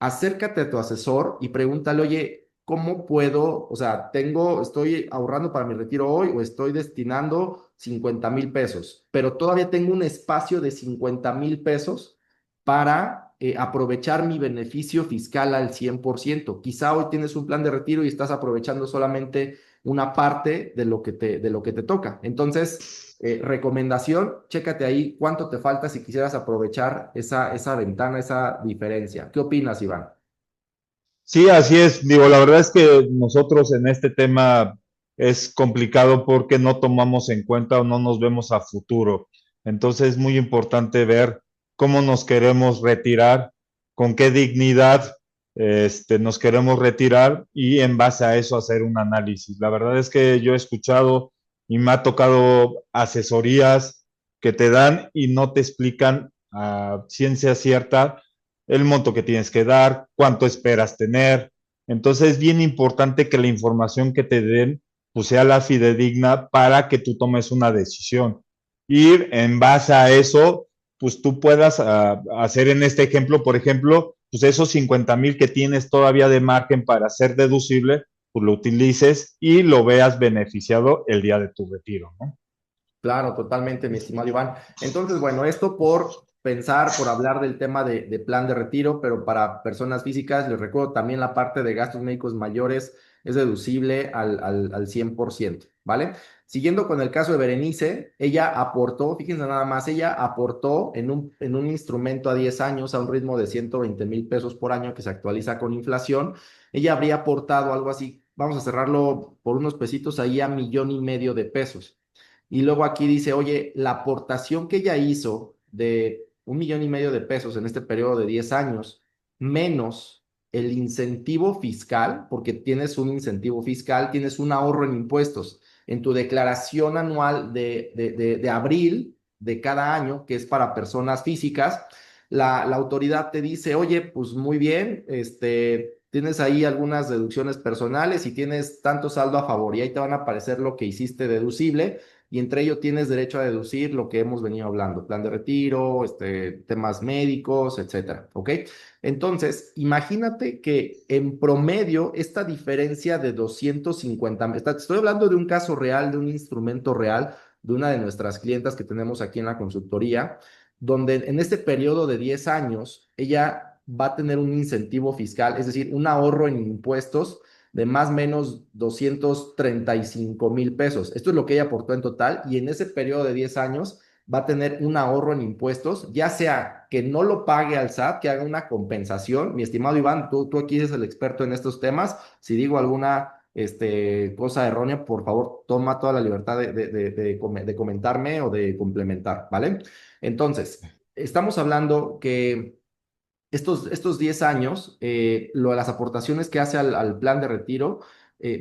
Acércate a tu asesor y pregúntale, oye, ¿cómo puedo? O sea, estoy ahorrando para mi retiro hoy o estoy destinando 50,000 pesos, pero todavía tengo un espacio de 50,000 pesos para aprovechar mi beneficio fiscal al 100%. Quizá hoy tienes un plan de retiro y estás aprovechando solamente una parte de lo que te toca. Entonces, recomendación, chécate ahí cuánto te falta si quisieras aprovechar esa ventana, esa diferencia. ¿Qué opinas, Iván? Sí, así es. Digo, la verdad es que nosotros en este tema es complicado porque no tomamos en cuenta o no nos vemos a futuro. Entonces es muy importante ver cómo nos queremos retirar, con qué dignidad nos queremos retirar y en base a eso hacer un análisis. La verdad es que yo he escuchado y me ha tocado asesorías que te dan y no te explican a ciencia cierta el monto que tienes que dar, cuánto esperas tener. Entonces es bien importante que la información que te den pues, sea la fidedigna para que tú tomes una decisión. Y en base a eso, pues tú puedas hacer en este ejemplo, por ejemplo, pues esos 50,000 que tienes todavía de margen para ser deducible, pues lo utilices y lo veas beneficiado el día de tu retiro, ¿no? Claro, totalmente, mi estimado Iván. Entonces, bueno, esto por pensar por hablar del tema de plan de retiro, pero para personas físicas, les recuerdo también la parte de gastos médicos mayores es deducible al 100%, ¿vale? Siguiendo con el caso de Berenice, ella aportó, fíjense nada más, ella aportó en un instrumento a 10 años a un ritmo de 120,000 pesos por año que se actualiza con inflación. Ella habría aportado algo así, vamos a cerrarlo por unos pesitos ahí a 1,5 millones de pesos. Y luego aquí dice, oye, la aportación que ella hizo de 1,5 millones de pesos en este periodo de 10 años, menos el incentivo fiscal, porque tienes un incentivo fiscal, tienes un ahorro en impuestos en tu declaración anual de abril de cada año, que es para personas físicas, la autoridad te dice, oye, pues muy bien, tienes ahí algunas deducciones personales y tienes tanto saldo a favor y ahí te van a aparecer lo que hiciste deducible y entre ello tienes derecho a deducir lo que hemos venido hablando, plan de retiro, temas médicos, etcétera, ¿ok? Entonces, imagínate que en promedio esta diferencia de 250, estoy hablando de un caso real, de un instrumento real, de una de nuestras clientas que tenemos aquí en la consultoría, donde en este periodo de 10 años ella va a tener un incentivo fiscal, es decir, un ahorro en impuestos de más o menos 235,000 pesos. Esto es lo que ella aportó en total y en ese periodo de 10 años va a tener un ahorro en impuestos, ya sea que no lo pague al SAT, que haga una compensación. Mi estimado Iván, tú aquí eres el experto en estos temas. Si digo alguna cosa errónea, por favor, toma toda la libertad de comentarme o de complementar, ¿vale? Entonces, estamos hablando que estos 10 años, las aportaciones que hace al plan de retiro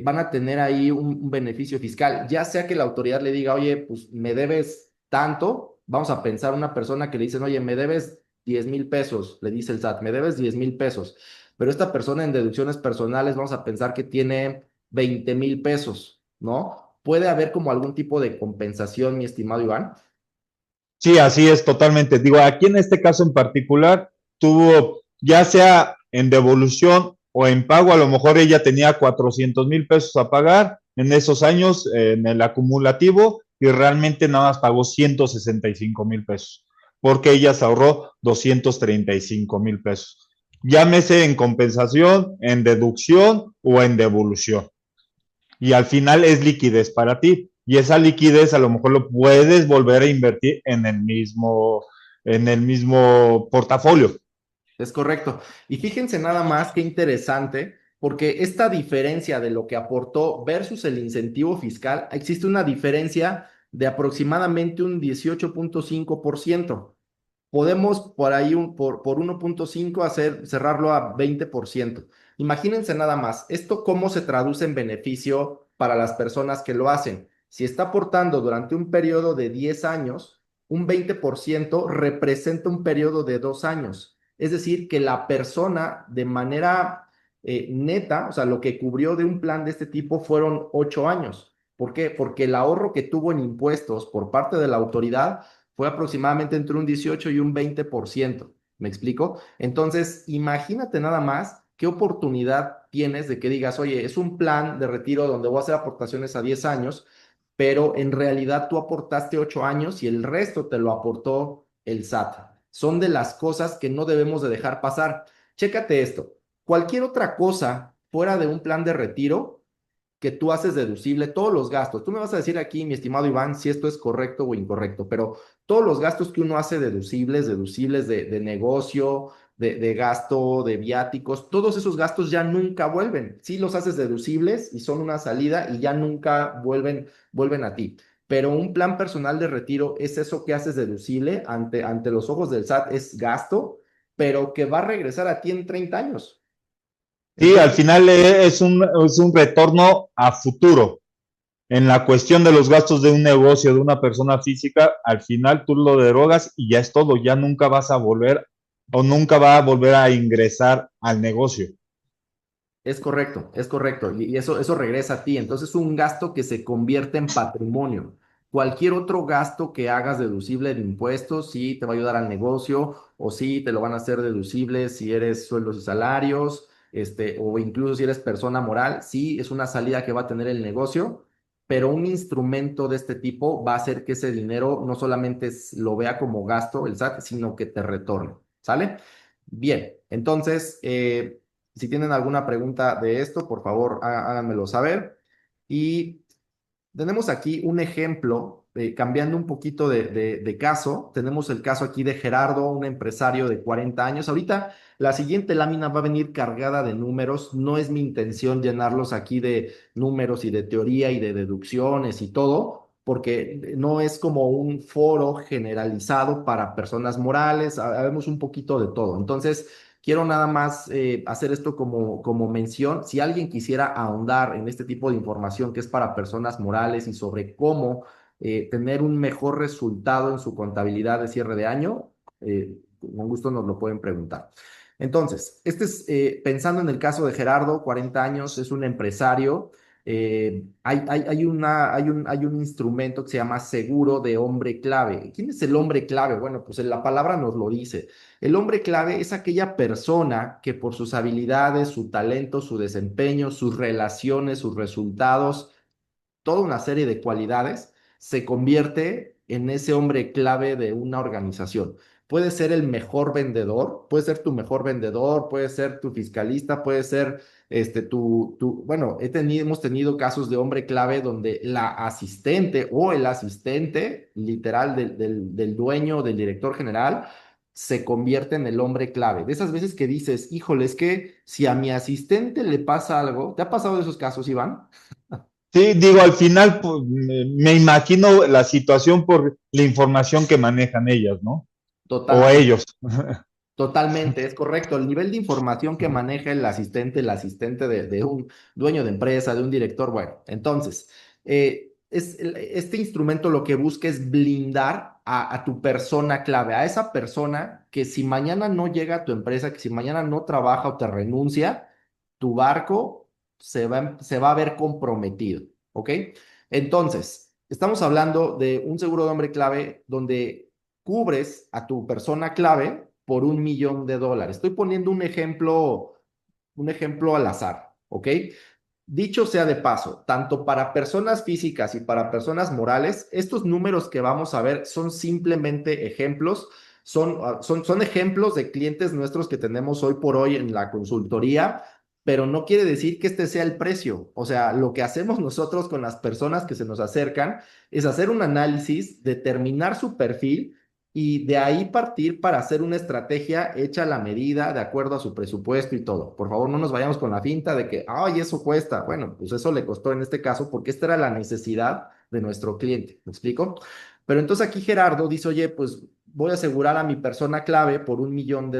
van a tener ahí un beneficio fiscal, ya sea que la autoridad le diga, oye, pues me debes tanto, vamos a pensar una persona que le dicen, oye, me debes 10,000 pesos, le dice el SAT, me debes 10,000 pesos, pero esta persona en deducciones personales, vamos a pensar que tiene 20,000 pesos, ¿no? Puede haber como algún tipo de compensación, mi estimado Iván. Sí, así es totalmente. Digo, aquí en este caso en particular, tuvo, ya sea en devolución o en pago, a lo mejor ella tenía 400,000 pesos a pagar en esos años, en el acumulativo, y realmente nada más pagó 165,000 pesos, porque ella se ahorró 235,000 pesos. Llámese en compensación, en deducción o en devolución, y al final es liquidez para ti. Y esa liquidez a lo mejor lo puedes volver a invertir en el mismo portafolio. Es correcto. Y fíjense nada más qué interesante, porque esta diferencia de lo que aportó versus el incentivo fiscal, existe una diferencia de aproximadamente un 18,5%. Podemos por ahí por 1,5 cerrarlo a 20%. Imagínense nada más, esto cómo se traduce en beneficio para las personas que lo hacen. Si está aportando durante un periodo de 10 años, un 20% representa un periodo de 2 años. Es decir, que la persona de manera neta, o sea, lo que cubrió de un plan de este tipo fueron 8 años. ¿Por qué? Porque el ahorro que tuvo en impuestos por parte de la autoridad fue aproximadamente entre un 18 y un 20%. ¿Me explico? Entonces, imagínate nada más qué oportunidad tienes de que digas, oye, es un plan de retiro donde voy a hacer aportaciones a 10 años, pero en realidad tú aportaste 8 años y el resto te lo aportó el SAT. Son de las cosas que no debemos de dejar pasar. Chécate esto. Cualquier otra cosa fuera de un plan de retiro que tú haces deducible todos los gastos. Tú me vas a decir aquí, mi estimado Iván, si esto es correcto o incorrecto, pero todos los gastos que uno hace deducibles de negocio, de gasto, de viáticos, todos esos gastos ya nunca vuelven. Sí los haces deducibles y son una salida y ya nunca vuelven a ti. Pero un plan personal de retiro es eso que haces deducible ante los ojos del SAT, es gasto, pero que va a regresar a ti en 30 años. Sí, al Entonces, final es un retorno a futuro. En la cuestión de los gastos de un negocio, de una persona física, al final tú lo derogas y ya es todo, ya nunca vas a volver o nunca va a volver a ingresar al negocio. es correcto, es correcto. Y eso regresa a ti. Entonces, es un gasto que se convierte en patrimonio. Cualquier otro gasto que hagas deducible de impuestos, sí te va a ayudar al negocio, o sí te lo van a hacer deducible si eres sueldos y salarios, o incluso si eres persona moral, sí es una salida que va a tener el negocio, pero un instrumento de este tipo va a hacer que ese dinero no solamente lo vea como gasto el SAT, sino que te retorne, ¿sale? Bien, entonces, si tienen alguna pregunta de esto, por favor, háganmelo saber. Y tenemos aquí un ejemplo, cambiando un poquito de caso. Tenemos el caso aquí de Gerardo, un empresario de 40 años. Ahorita la siguiente lámina va a venir cargada de números. No es mi intención llenarlos aquí de números y de teoría y de deducciones y todo, porque no es como un foro generalizado para personas morales. Habemos un poquito de todo. Entonces, quiero nada más hacer esto como mención. Si alguien quisiera ahondar en este tipo de información que es para personas morales y sobre cómo tener un mejor resultado en su contabilidad de cierre de año, con gusto nos lo pueden preguntar. Entonces, este es pensando en el caso de Gerardo, 40 años, es un empresario. Hay un instrumento que se llama seguro de hombre clave. ¿Quién es el hombre clave? Bueno, pues la palabra nos lo dice. El hombre clave es aquella persona que por sus habilidades, su talento, su desempeño, sus relaciones, sus resultados, toda una serie de cualidades, se convierte en ese hombre clave de una organización. Puede ser el mejor vendedor, puede ser tu mejor vendedor, puede ser tu fiscalista, puede ser bueno, hemos tenido casos de hombre clave donde la asistente o el asistente literal del dueño, del director general, se convierte en el hombre clave. De esas veces que dices, híjole, es que si a mi asistente le pasa algo, ¿te ha pasado de esos casos, Iván? Sí, digo, al final pues, me imagino la situación por la información que manejan ellas, ¿no? O Totalmente. ellos. Totalmente, es correcto. El nivel de información que maneja el asistente de un dueño de empresa, de un director, bueno, entonces, este instrumento lo que busca es blindar a tu persona clave, a esa persona que si mañana no llega a tu empresa, que si mañana no trabaja o te renuncia, tu barco se va a ver comprometido, ¿ok? Entonces, estamos hablando de un seguro de hombre clave donde cubres a tu persona clave por $1 millón. Estoy poniendo un ejemplo al azar, ¿ok? Dicho sea de paso, tanto para personas físicas y para personas morales, estos números que vamos a ver son simplemente ejemplos, son ejemplos de clientes nuestros que tenemos hoy por hoy en la consultoría, pero no quiere decir que este sea el precio. O sea, lo que hacemos nosotros con las personas que se nos acercan es hacer un análisis, determinar su perfil y de ahí partir para hacer una estrategia hecha a la medida, de acuerdo a su presupuesto y todo. Por favor, no nos vayamos con la finta de que, ay, eso cuesta. Bueno, pues eso le costó en este caso porque esta era la necesidad de nuestro cliente. ¿Me explico? Pero entonces aquí Gerardo dice, oye, pues voy a asegurar a mi persona clave por $1 millón.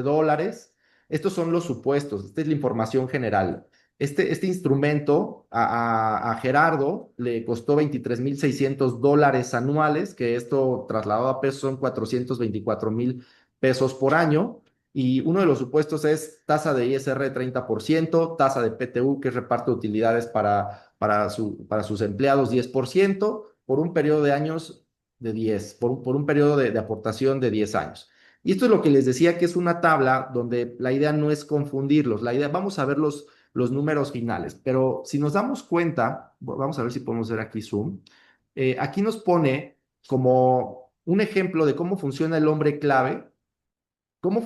Estos son los supuestos, esta es la información general. Este instrumento a Gerardo le costó $23,600 anuales, que esto trasladado a pesos son $424,000 por año. Y uno de los supuestos es tasa de ISR de 30%, tasa de PTU, que es reparto de utilidades para sus empleados 10%, por un periodo de años de 10, por un periodo de aportación de 10 años. Y esto es lo que les decía que es una tabla donde la idea no es confundirlos, la idea, vamos a ver los números finales. Pero si nos damos cuenta, vamos a ver si podemos ver aquí Zoom, aquí nos pone como un ejemplo de cómo funciona el hombre clave, cómo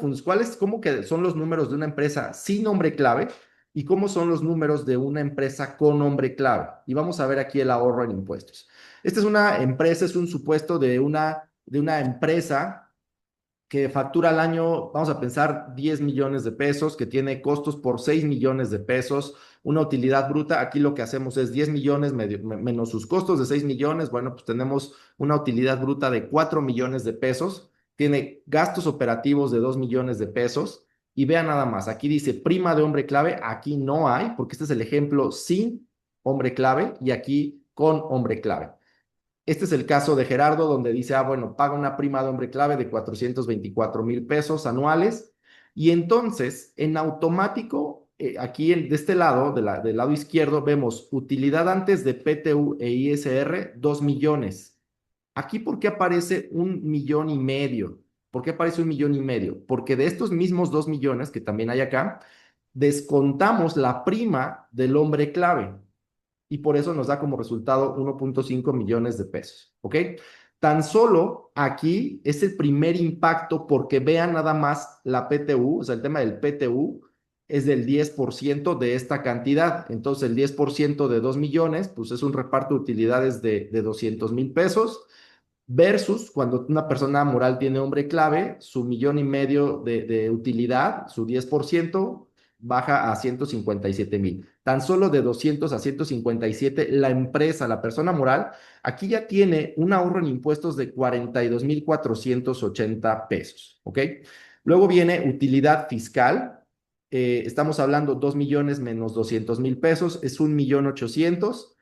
que son los números de una empresa sin hombre clave y cómo son los números de una empresa con hombre clave. Y vamos a ver aquí el ahorro en impuestos. Esta es una empresa, es un supuesto de una empresa que factura al año, vamos a pensar, 10 millones de pesos, que tiene costos por 6 millones de pesos, una utilidad bruta. Aquí lo que hacemos es 10 millones menos sus costos de 6 millones. Bueno, pues tenemos una utilidad bruta de 4 millones de pesos. Tiene gastos operativos de 2 millones de pesos. Y vean nada más, aquí dice prima de hombre clave, aquí no hay, porque este es el ejemplo sin hombre clave y aquí con hombre clave. Este es el caso de Gerardo, donde dice, bueno, paga una prima de hombre clave de $424,000 anuales. Y entonces, en automático, aquí de este lado, del lado izquierdo, vemos utilidad antes de PTU e ISR, 2 millones. Aquí, ¿por qué aparece 1,5 millones? ¿Por qué aparece 1,5 millones? Porque de estos mismos 2 millones que también hay acá, descontamos la prima del hombre clave. y por eso nos da como resultado 1.5 millones de pesos, ¿ok? Tan solo aquí es el primer impacto porque vean nada más la PTU, o sea, el tema del PTU es del 10% de esta cantidad. Entonces, el 10% de 2 millones, pues es un reparto de utilidades de 200,000 pesos versus cuando una persona moral tiene hombre clave, su 1,500,000 de utilidad, su 10% baja a 157,000. Tan solo de 200 a 157, la empresa, la persona moral, aquí ya tiene un ahorro en impuestos de 42,480 pesos, ¿ok? Luego viene utilidad fiscal. Estamos hablando 2 millones menos 200,000 pesos, es 1,800,000.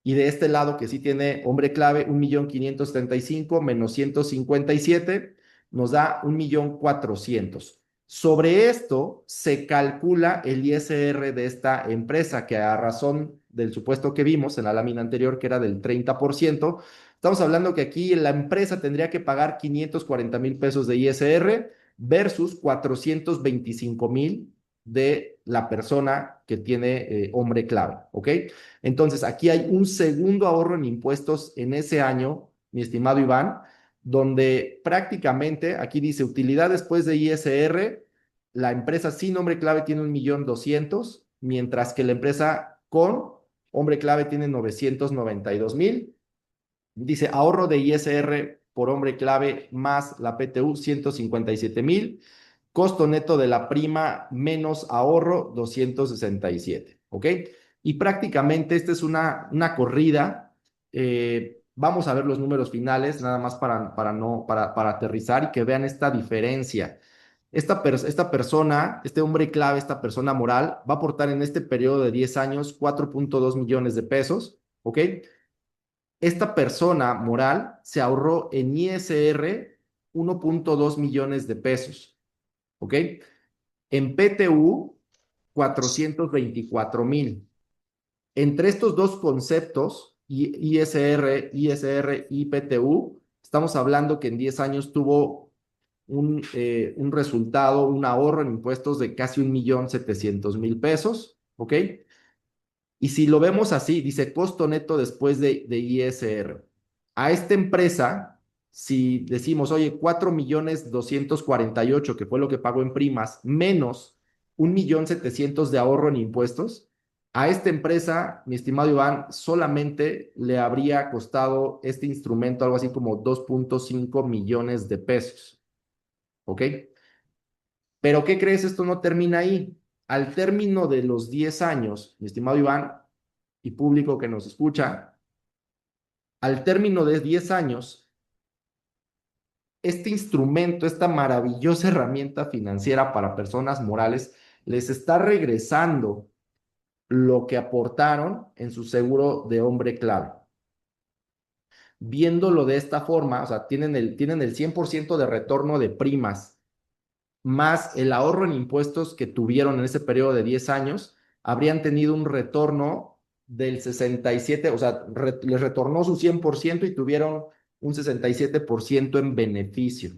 Y de este lado, que sí tiene hombre clave, 1,535,000 menos 157 nos da 1,400,000. Sobre esto se calcula el ISR de esta empresa, que a razón del supuesto que vimos en la lámina anterior, que era del 30%, estamos hablando que aquí la empresa tendría que pagar 540,000 pesos de ISR versus 425,000 de la persona que tiene hombre clave, ¿ok? Entonces, aquí hay un segundo ahorro en impuestos en ese año, mi estimado Iván, donde prácticamente, aquí dice utilidad después de ISR, la empresa sin nombre clave tiene 1,200,000, mientras que la empresa con hombre clave tiene 992,000. Dice ahorro de ISR por hombre clave más la PTU, 157,000. Costo neto de la prima menos ahorro, 267, ¿ok? Y prácticamente esta es una corrida. Vamos a ver los números finales, nada más para aterrizar y que vean esta diferencia. Esta persona, este hombre clave, esta persona moral, va a aportar en este periodo de 10 años 4.2 millones de pesos, ¿ok? Esta persona moral se ahorró en ISR 1.2 millones de pesos, ¿ok? En PTU, 424,000. Entre estos dos conceptos, ISR y PTU, estamos hablando que en 10 años tuvo un resultado, un ahorro en impuestos de casi 1,700,000 pesos, ¿ok? Y si lo vemos así, dice costo neto después de ISR. A esta empresa, si decimos, oye, 4,248,000, que fue lo que pagó en primas, menos 1,700,000 de ahorro en impuestos, a esta empresa, mi estimado Iván, solamente le habría costado este instrumento algo así como 2.5 millones de pesos. ¿Ok? Pero ¿qué crees? Esto no termina ahí. Al término de los 10 años, mi estimado Iván y público que nos escucha, al término de 10 años, este instrumento, esta maravillosa herramienta financiera para personas morales, les está regresando lo que aportaron en su seguro de hombre clave. Viéndolo de esta forma, o sea, tienen el 100% de retorno de primas más el ahorro en impuestos que tuvieron en ese periodo de 10 años, habrían tenido un retorno del 67, o sea, les retornó su 100% y tuvieron un 67% en beneficio.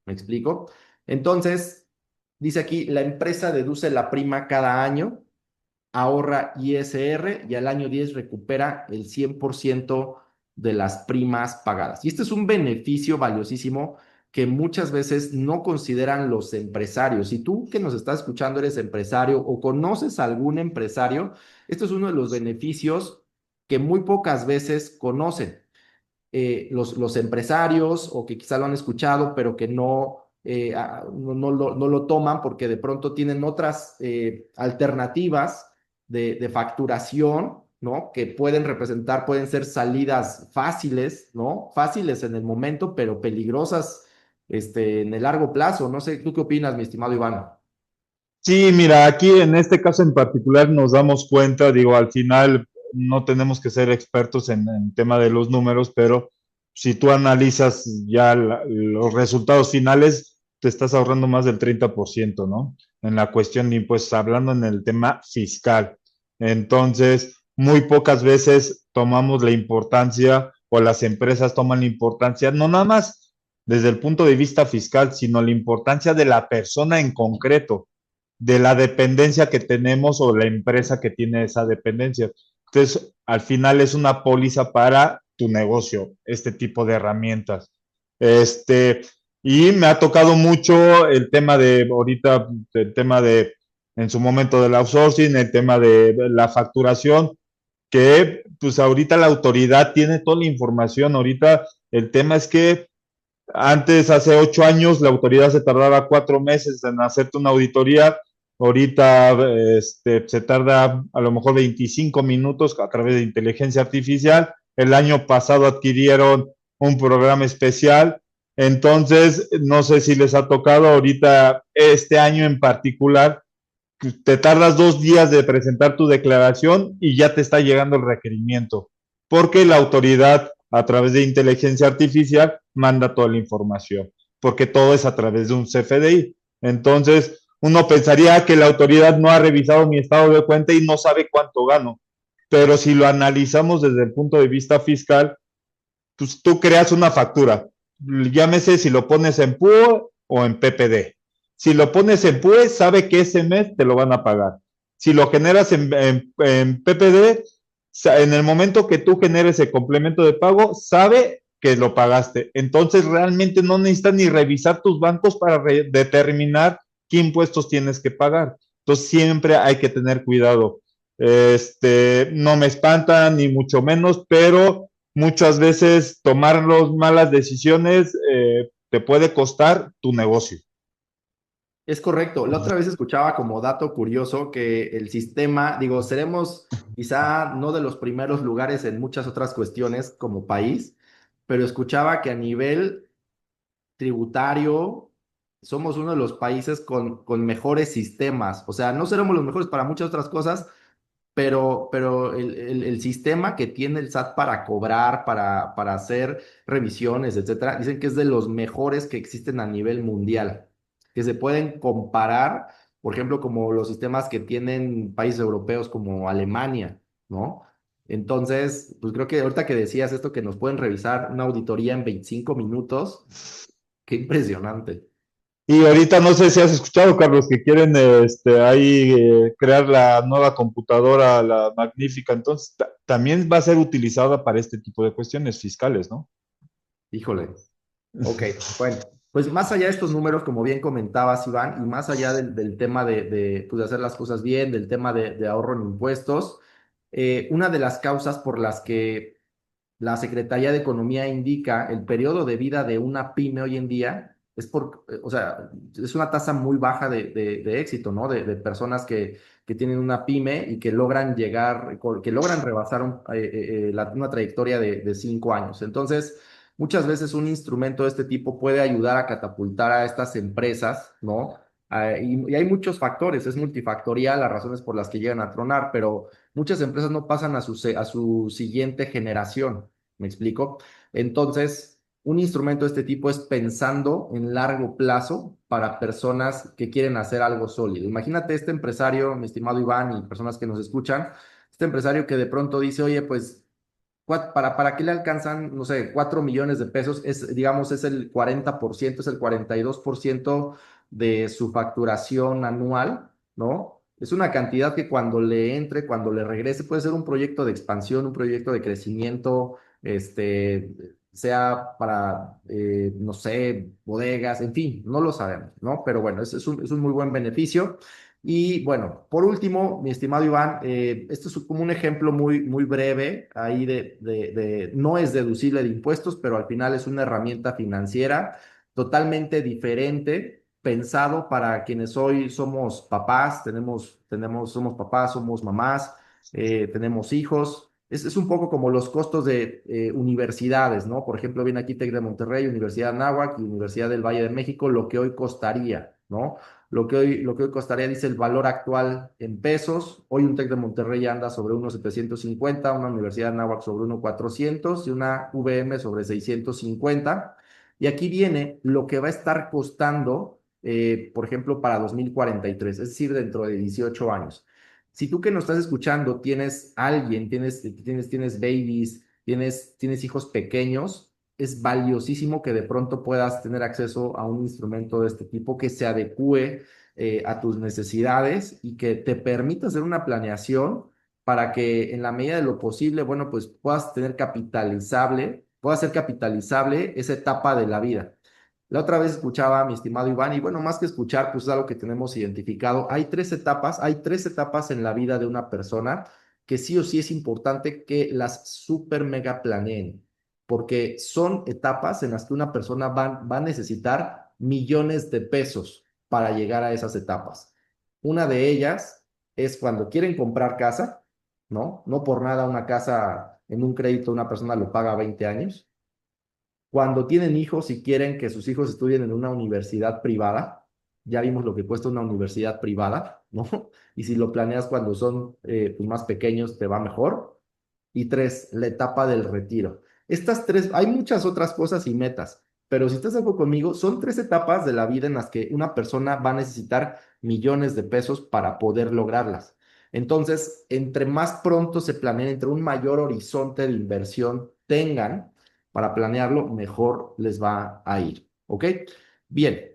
¿Me explico? Entonces, dice aquí, la empresa deduce la prima cada año, ahorra ISR y al año 10 recupera el 100% de las primas pagadas. Y este es un beneficio valiosísimo que muchas veces no consideran los empresarios. Si tú que nos estás escuchando eres empresario o conoces a algún empresario, esto es uno de los beneficios que muy pocas veces conocen los empresarios o que quizá lo han escuchado, pero que no lo toman porque de pronto tienen otras alternativas de facturación, ¿no? Que pueden representar, pueden ser salidas fáciles, ¿no? Fáciles en el momento, pero peligrosas en el largo plazo. No sé, ¿tú qué opinas, mi estimado Iván? Sí, mira, aquí en este caso en particular nos damos cuenta, digo, al final no tenemos que ser expertos en tema de los números, pero si tú analizas ya los resultados finales, te estás ahorrando más del 30%, ¿no? En la cuestión de impuestos, hablando en el tema fiscal. Entonces, muy pocas veces tomamos la importancia o las empresas toman la importancia, no nada más desde el punto de vista fiscal, sino la importancia de la persona en concreto de la dependencia que tenemos o la empresa que tiene esa dependencia. Entonces, al final es una póliza para tu negocio, este tipo de herramientas. Este, y me ha tocado mucho el tema de ahorita, el tema de en su momento del outsourcing, el tema de la facturación, que pues ahorita la autoridad tiene toda la información. Ahorita el tema es que antes, hace 8 años, la autoridad se tardaba 4 meses en hacerte una auditoría. Ahorita se tarda a lo mejor 25 minutos a través de inteligencia artificial. El año pasado adquirieron un programa especial. Entonces, no sé si les ha tocado ahorita, este año en particular, te tardas 2 días de presentar tu declaración y ya te está llegando el requerimiento, porque la autoridad a través de inteligencia artificial manda toda la información, porque todo es a través de un CFDI. Entonces, uno pensaría que la autoridad no ha revisado mi estado de cuenta y no sabe cuánto gano, pero si lo analizamos desde el punto de vista fiscal, pues tú creas una factura, llámese si lo pones en PUE o en PPD. Si lo pones en PUE, sabe que ese mes te lo van a pagar. Si lo generas en PPD, en el momento que tú generes el complemento de pago, sabe que lo pagaste. Entonces realmente no necesitas ni revisar tus bancos para determinar qué impuestos tienes que pagar. Entonces siempre hay que tener cuidado. No me espanta ni mucho menos, pero muchas veces tomar las malas decisiones te puede costar tu negocio. Es correcto. La otra vez escuchaba como dato curioso que el sistema, digo, seremos quizá no de los primeros lugares en muchas otras cuestiones como país, pero escuchaba que a nivel tributario somos uno de los países con mejores sistemas. O sea, no seremos los mejores para muchas otras cosas, pero el sistema que tiene el SAT para cobrar, para hacer revisiones, etcétera, dicen que es de los mejores que existen a nivel mundial, que se pueden comparar, por ejemplo, como los sistemas que tienen países europeos como Alemania, ¿no? Entonces, pues creo que ahorita que decías esto, que nos pueden revisar una auditoría en 25 minutos, qué impresionante. Y ahorita no sé si has escuchado, Carlos, que quieren ahí crear la nueva computadora, la magnífica. Entonces, también va a ser utilizada para este tipo de cuestiones fiscales, ¿no? Híjole. Ok, bueno, pues más allá de estos números, como bien comentabas, Iván, y más allá del tema pues, de hacer las cosas bien, del tema de ahorro en impuestos, una de las causas por las que la Secretaría de Economía indica el periodo de vida de una pyme hoy en día o sea, es una tasa muy baja de éxito, ¿no? De personas que tienen una pyme y que logran llegar, que logran rebasar una trayectoria de 5 años. Entonces, muchas veces un instrumento de este tipo puede ayudar a catapultar a estas empresas, ¿no? Y hay muchos factores, es multifactorial las razones por las que llegan a tronar, pero muchas empresas no pasan a su siguiente generación. ¿Me explico? Entonces, un instrumento de este tipo es pensando en largo plazo para personas que quieren hacer algo sólido. Imagínate este empresario, mi estimado Iván, y personas que nos escuchan, este empresario que de pronto dice, oye, pues, ¿para qué le alcanzan, no sé, 4 millones de pesos? Digamos, es el 40%, es el 42% de su facturación anual, ¿no? Es una cantidad que cuando le entre, cuando le regrese, puede ser un proyecto de expansión, un proyecto de crecimiento, sea para, no sé, bodegas, en fin, no lo sabemos, ¿no? Pero bueno, es un muy buen beneficio. Y bueno, por último, mi estimado Iván, esto es como un ejemplo muy, muy breve ahí no es deducible de impuestos, pero al final es una herramienta financiera totalmente diferente, pensado para quienes hoy somos papás, somos papás, somos mamás, tenemos hijos. Es un poco como los costos de universidades, ¿no? Por ejemplo, viene aquí Tec de Monterrey, Universidad de Anáhuac y Universidad del Valle de México, lo que hoy costaría, ¿no? Lo que hoy costaría, dice el valor actual en pesos. Hoy un TEC de Monterrey anda sobre unos 750, una Universidad de Anáhuac sobre unos 400 y una VM sobre 650. Y aquí viene lo que va a estar costando, por ejemplo, para 2043, es decir, dentro de 18 años. Si tú que nos estás escuchando tienes alguien, tienes babies, tienes hijos pequeños, es valiosísimo que de pronto puedas tener acceso a un instrumento de este tipo que se adecue a tus necesidades y que te permita hacer una planeación para que en la medida de lo posible, bueno, pues pueda ser capitalizable esa etapa de la vida. La otra vez escuchaba a mi estimado Iván, y bueno, más que escuchar, pues es algo que tenemos identificado. Hay tres etapas en la vida de una persona que sí o sí es importante que las super mega planeen, porque son etapas en las que una persona va a necesitar millones de pesos para llegar a esas etapas. Una de ellas es cuando quieren comprar casa, ¿no? No por nada una casa en un crédito una persona lo paga a 20 años. Cuando tienen hijos y quieren que sus hijos estudien en una universidad privada, ya vimos lo que cuesta una universidad privada, ¿no? Y si lo planeas cuando son pues más pequeños, te va mejor. Y tres, la etapa del retiro. Estas tres, hay muchas otras cosas y metas, pero si estás de acuerdo conmigo, son tres etapas de la vida en las que una persona va a necesitar millones de pesos para poder lograrlas. Entonces, entre más pronto se planeen, entre un mayor horizonte de inversión tengan para planearlo, mejor les va a ir. ¿Ok? Bien.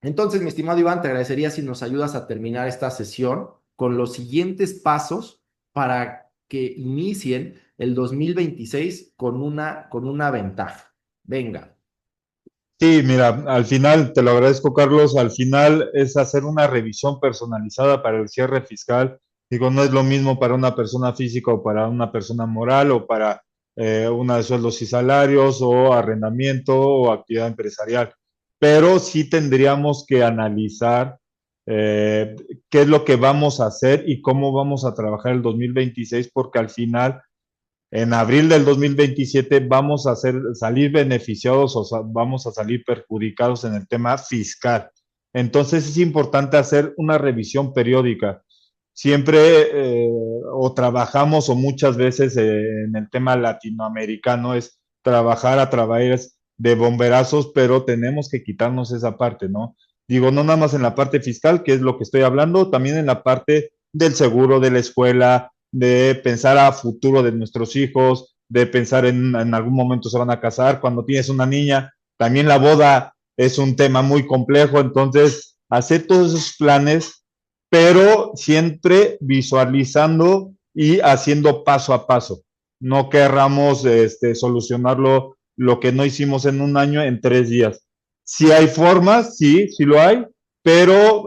Entonces, mi estimado Iván, te agradecería si nos ayudas a terminar esta sesión con los siguientes pasos para que inicien el 2026 con una ventaja. Venga. Sí, mira, al final, te lo agradezco, Carlos, al final es hacer una revisión personalizada para el cierre fiscal. Digo, no es lo mismo para una persona física o para una persona moral o para una de sueldos y salarios o arrendamiento o actividad empresarial, pero sí tendríamos que analizar eh, qué es lo que vamos a hacer y cómo vamos a trabajar el 2026, porque al final en abril del 2027 vamos a salir beneficiados o vamos a salir perjudicados en el tema fiscal. Entonces es importante hacer una revisión periódica. Siempre o trabajamos o muchas veces en el tema latinoamericano es trabajar a través de bomberazos, pero tenemos que quitarnos esa parte, ¿no? Digo, no nada más en la parte fiscal, que es lo que estoy hablando, también en la parte del seguro, de la escuela, de pensar a futuro de nuestros hijos, de pensar en algún momento se van a casar, cuando tienes una niña, también la boda es un tema muy complejo, entonces hacer todos esos planes, pero siempre visualizando y haciendo paso a paso. No querramos solucionarlo lo que no hicimos en un año en 3 días. Si hay formas, sí, sí lo hay, pero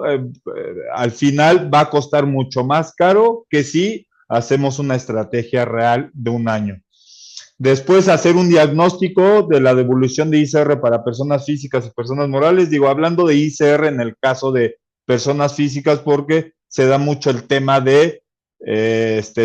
al final va a costar mucho más caro que si hacemos una estrategia real de un año. Después, hacer un diagnóstico de la devolución de ICR para personas físicas y personas morales. Digo, hablando de ICR en el caso de personas físicas, porque se da mucho el tema de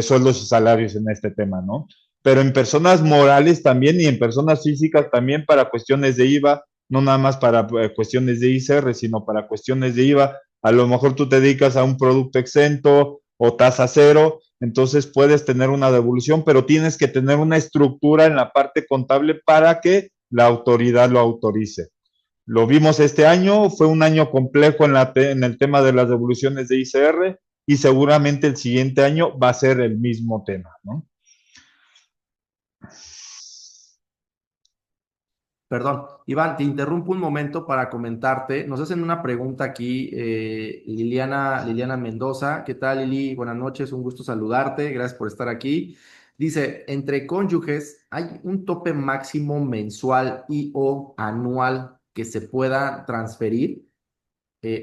sueldos y salarios en este tema, ¿no? Pero en personas morales también y en personas físicas también para cuestiones de IVA, no nada más para cuestiones de ICR, sino para cuestiones de IVA. A lo mejor tú te dedicas a un producto exento o tasa cero, entonces puedes tener una devolución, pero tienes que tener una estructura en la parte contable para que la autoridad lo autorice. Lo vimos este año, fue un año complejo en el tema de las devoluciones de ICR y seguramente el siguiente año va a ser el mismo tema, ¿no? Perdón, Iván, te interrumpo un momento para comentarte. Nos hacen una pregunta aquí, Liliana Mendoza. ¿Qué tal, Lili? Buenas noches, un gusto saludarte. Gracias por estar aquí. Dice, entre cónyuges, ¿hay un tope máximo mensual y o anual que se pueda transferir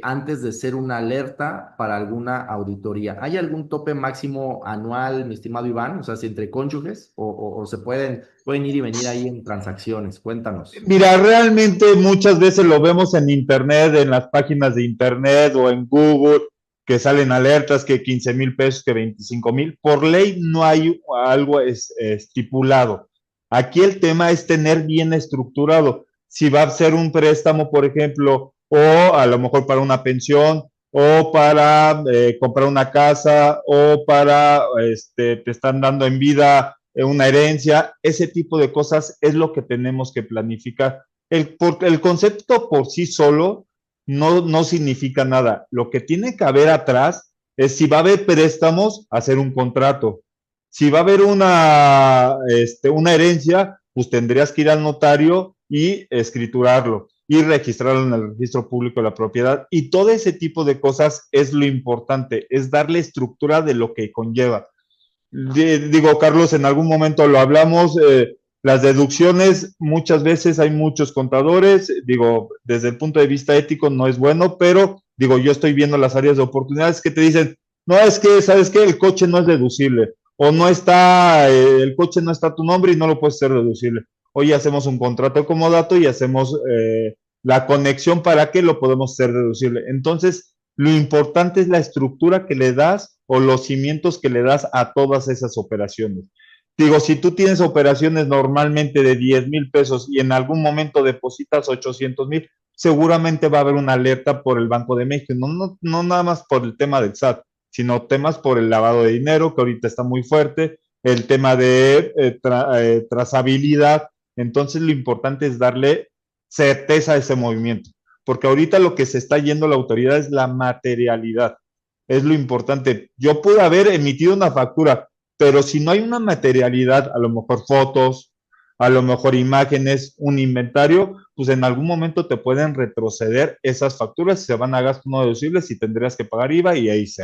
antes de ser una alerta para alguna auditoría? ¿Hay algún tope máximo anual, mi estimado Iván? O sea, si entre cónyuges o se pueden ir y venir ahí en transacciones. Cuéntanos. Mira, realmente muchas veces lo vemos en internet, en las páginas de internet o en Google, que salen alertas que 15,000 pesos, que 25,000. Por ley no hay algo estipulado. Aquí el tema es tener bien estructurado. Si va a ser un préstamo, por ejemplo, o a lo mejor para una pensión, o para comprar una casa, o para, te están dando en vida una herencia, ese tipo de cosas es lo que tenemos que planificar. El concepto por sí solo no significa nada. Lo que tiene que haber atrás es si va a haber préstamos, hacer un contrato. Si va a haber una herencia, pues tendrías que ir al notario y escriturarlo y registrarlo en el registro público de la propiedad. Y todo ese tipo de cosas es lo importante, es darle estructura de lo que conlleva. Digo, Carlos, en algún momento lo hablamos, las deducciones, muchas veces hay muchos contadores, digo, desde el punto de vista ético no es bueno, pero digo, yo estoy viendo las áreas de oportunidades que te dicen, no, es que, ¿sabes qué? El coche no es deducible, o no está, el coche no está a tu nombre y no lo puedes hacer deducible. Hoy hacemos un contrato de comodato y hacemos la conexión para que lo podemos hacer deducible. Entonces, lo importante es la estructura que le das o los cimientos que le das a todas esas operaciones. Digo, si tú tienes operaciones normalmente de 10,000 pesos y en algún momento depositas 800,000, seguramente va a haber una alerta por el Banco de México, no nada más por el tema del SAT, sino temas por el lavado de dinero, que ahorita está muy fuerte, el tema de trazabilidad. Entonces, lo importante es darle certeza a ese movimiento, porque ahorita lo que se está yendo a la autoridad es la materialidad, es lo importante. Yo pude haber emitido una factura, pero si no hay una materialidad, a lo mejor fotos, a lo mejor imágenes, un inventario, pues en algún momento te pueden retroceder esas facturas y se van a gastos no deducibles y tendrías que pagar IVA y ahí se.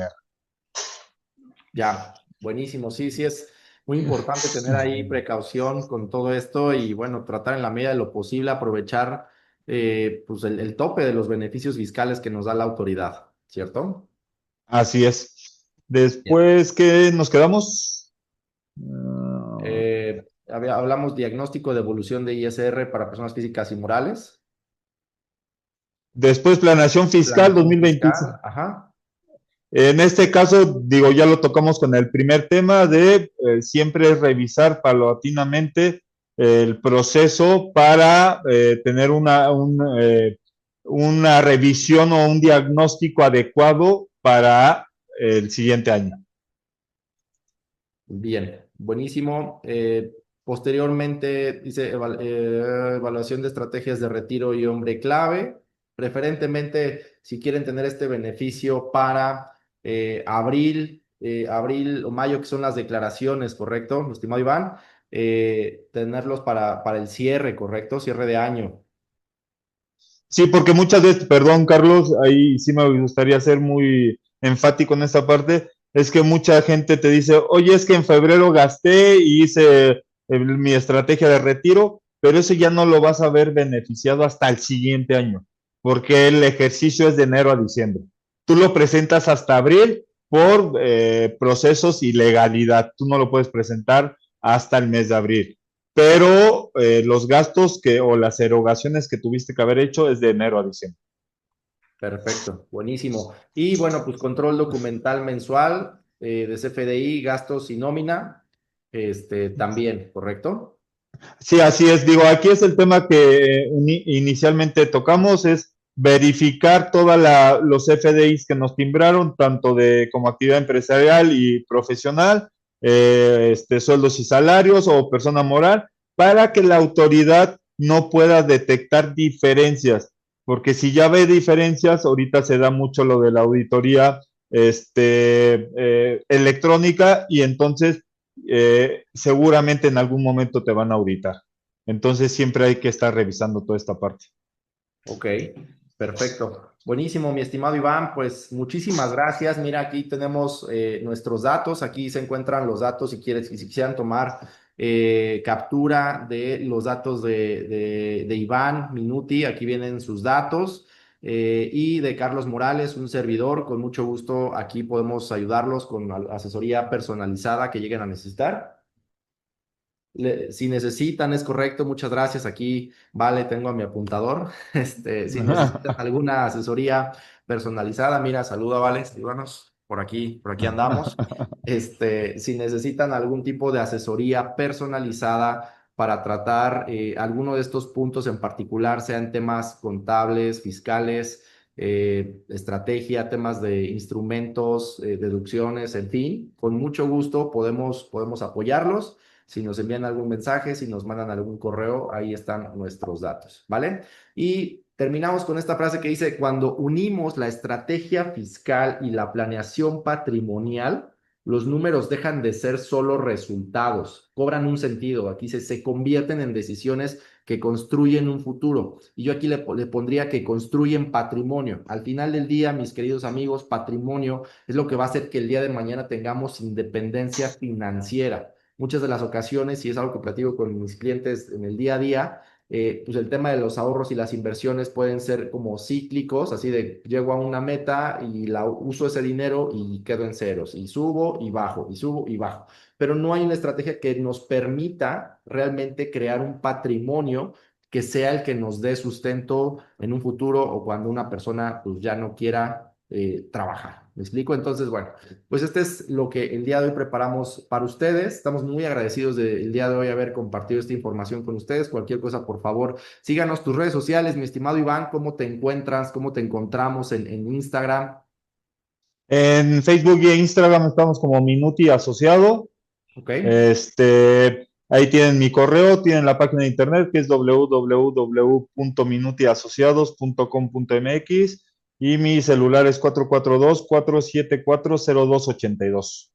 Ya, buenísimo. Sí, sí, es muy importante tener ahí precaución con todo esto y bueno, tratar en la medida de lo posible aprovechar pues el tope de los beneficios fiscales que nos da la autoridad, ¿cierto? Así es. Bien. Después que nos quedamos. Uh, Hablamos diagnóstico de evolución de ISR para personas físicas y morales, Después, planeación fiscal planeación 2026. fiscal, ajá. En este caso, digo, ya lo tocamos con el primer tema de siempre revisar paulatinamente el proceso para tener una revisión o un diagnóstico adecuado para el siguiente año. Bien, buenísimo. Posteriormente, dice evaluación de estrategias de retiro y hombre clave. Preferentemente, si quieren tener este beneficio para abril o mayo, que son las declaraciones, ¿correcto? Mi estimado Iván, tenerlos para el cierre, ¿correcto? Cierre de año. Sí, porque muchas veces, perdón, Carlos, ahí sí me gustaría ser muy enfático en esta parte, es que mucha gente te dice, oye, es que en febrero gasté y hice mi estrategia de retiro, pero eso ya no lo vas a ver beneficiado hasta el siguiente año, porque el ejercicio es de enero a diciembre. Tú lo presentas hasta abril por procesos y legalidad, tú no lo puedes presentar hasta el mes de abril, pero los gastos o las erogaciones que tuviste que haber hecho es de enero a diciembre. Perfecto, buenísimo. Y bueno, pues control documental mensual de CFDI, gastos y nómina, también, ¿correcto? Sí, así es. Digo, aquí es el tema que inicialmente tocamos, es verificar todos los FDIs que nos timbraron, tanto de como actividad empresarial y profesional, sueldos y salarios o persona moral, para que la autoridad no pueda detectar diferencias, porque si ya ve diferencias, ahorita se da mucho lo de la auditoría electrónica y entonces seguramente en algún momento te van a auditar. Entonces siempre hay que estar revisando toda esta parte. Ok, perfecto. Buenísimo, mi estimado Iván, pues muchísimas gracias. Mira, aquí tenemos nuestros datos, aquí se encuentran los datos si quisieran tomar captura de los datos de Iván Minuti, aquí vienen sus datos, y de Carlos Morales, un servidor, con mucho gusto aquí podemos ayudarlos con asesoría personalizada que lleguen a necesitar. Si necesitan, es correcto, muchas gracias. Aquí, vale, tengo a mi apuntador. Si necesitan alguna asesoría personalizada, mira, saluda, vale, escríbanos, por aquí andamos. Si necesitan algún tipo de asesoría personalizada para tratar alguno de estos puntos en particular, sean temas contables, fiscales, estrategia, temas de instrumentos, deducciones, en fin, con mucho gusto podemos apoyarlos. Si nos envían algún mensaje, si nos mandan algún correo, ahí están nuestros datos, ¿vale? Y terminamos con esta frase que dice, cuando unimos la estrategia fiscal y la planeación patrimonial, los números dejan de ser solo resultados, cobran un sentido. Aquí se convierten en decisiones que construyen un futuro. Y yo aquí le pondría que construyen patrimonio. Al final del día, mis queridos amigos, patrimonio es lo que va a hacer que el día de mañana tengamos independencia financiera. Muchas de las ocasiones, y es algo que platico con mis clientes en el día a día, pues el tema de los ahorros y las inversiones pueden ser como cíclicos, así de llego a una meta y uso ese dinero y quedo en ceros, y subo y bajo, y subo y bajo. Pero no hay una estrategia que nos permita realmente crear un patrimonio que sea el que nos dé sustento en un futuro o cuando una persona pues ya no quiera trabajar. ¿Me explico? Entonces, bueno, pues este es lo que el día de hoy preparamos para ustedes. Estamos muy agradecidos del día de hoy haber compartido esta información con ustedes. Cualquier cosa, por favor, síganos tus redes sociales, mi estimado Iván. ¿Cómo te encuentras? ¿Cómo te encontramos en Instagram? En Facebook y Instagram estamos como Minuti Asociado. ¿Ok? Ahí tienen mi correo, tienen la página de internet que es www.minutiasociados.com.mx y mi celular es 442-474-0282.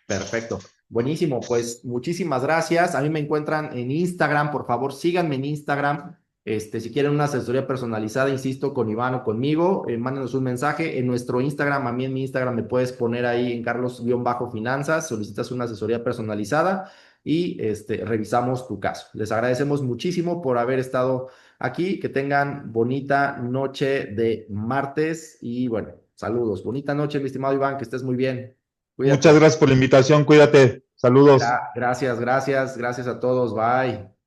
Perfecto. Buenísimo, pues muchísimas gracias. A mí me encuentran en Instagram, por favor, síganme en Instagram. Si quieren una asesoría personalizada, insisto, con Iván o conmigo, mándenos un mensaje en nuestro Instagram. A mí en mi Instagram me puedes poner ahí en Carlos-Finanzas, solicitas una asesoría personalizada y revisamos tu caso. Les agradecemos muchísimo por haber estado aquí. Que tengan bonita noche de martes y bueno, saludos. Bonita noche, mi estimado Iván, que estés muy bien. Muchas Cuídate. gracias por la invitación, cuídate, saludos. Gracias, gracias, gracias a todos. Bye.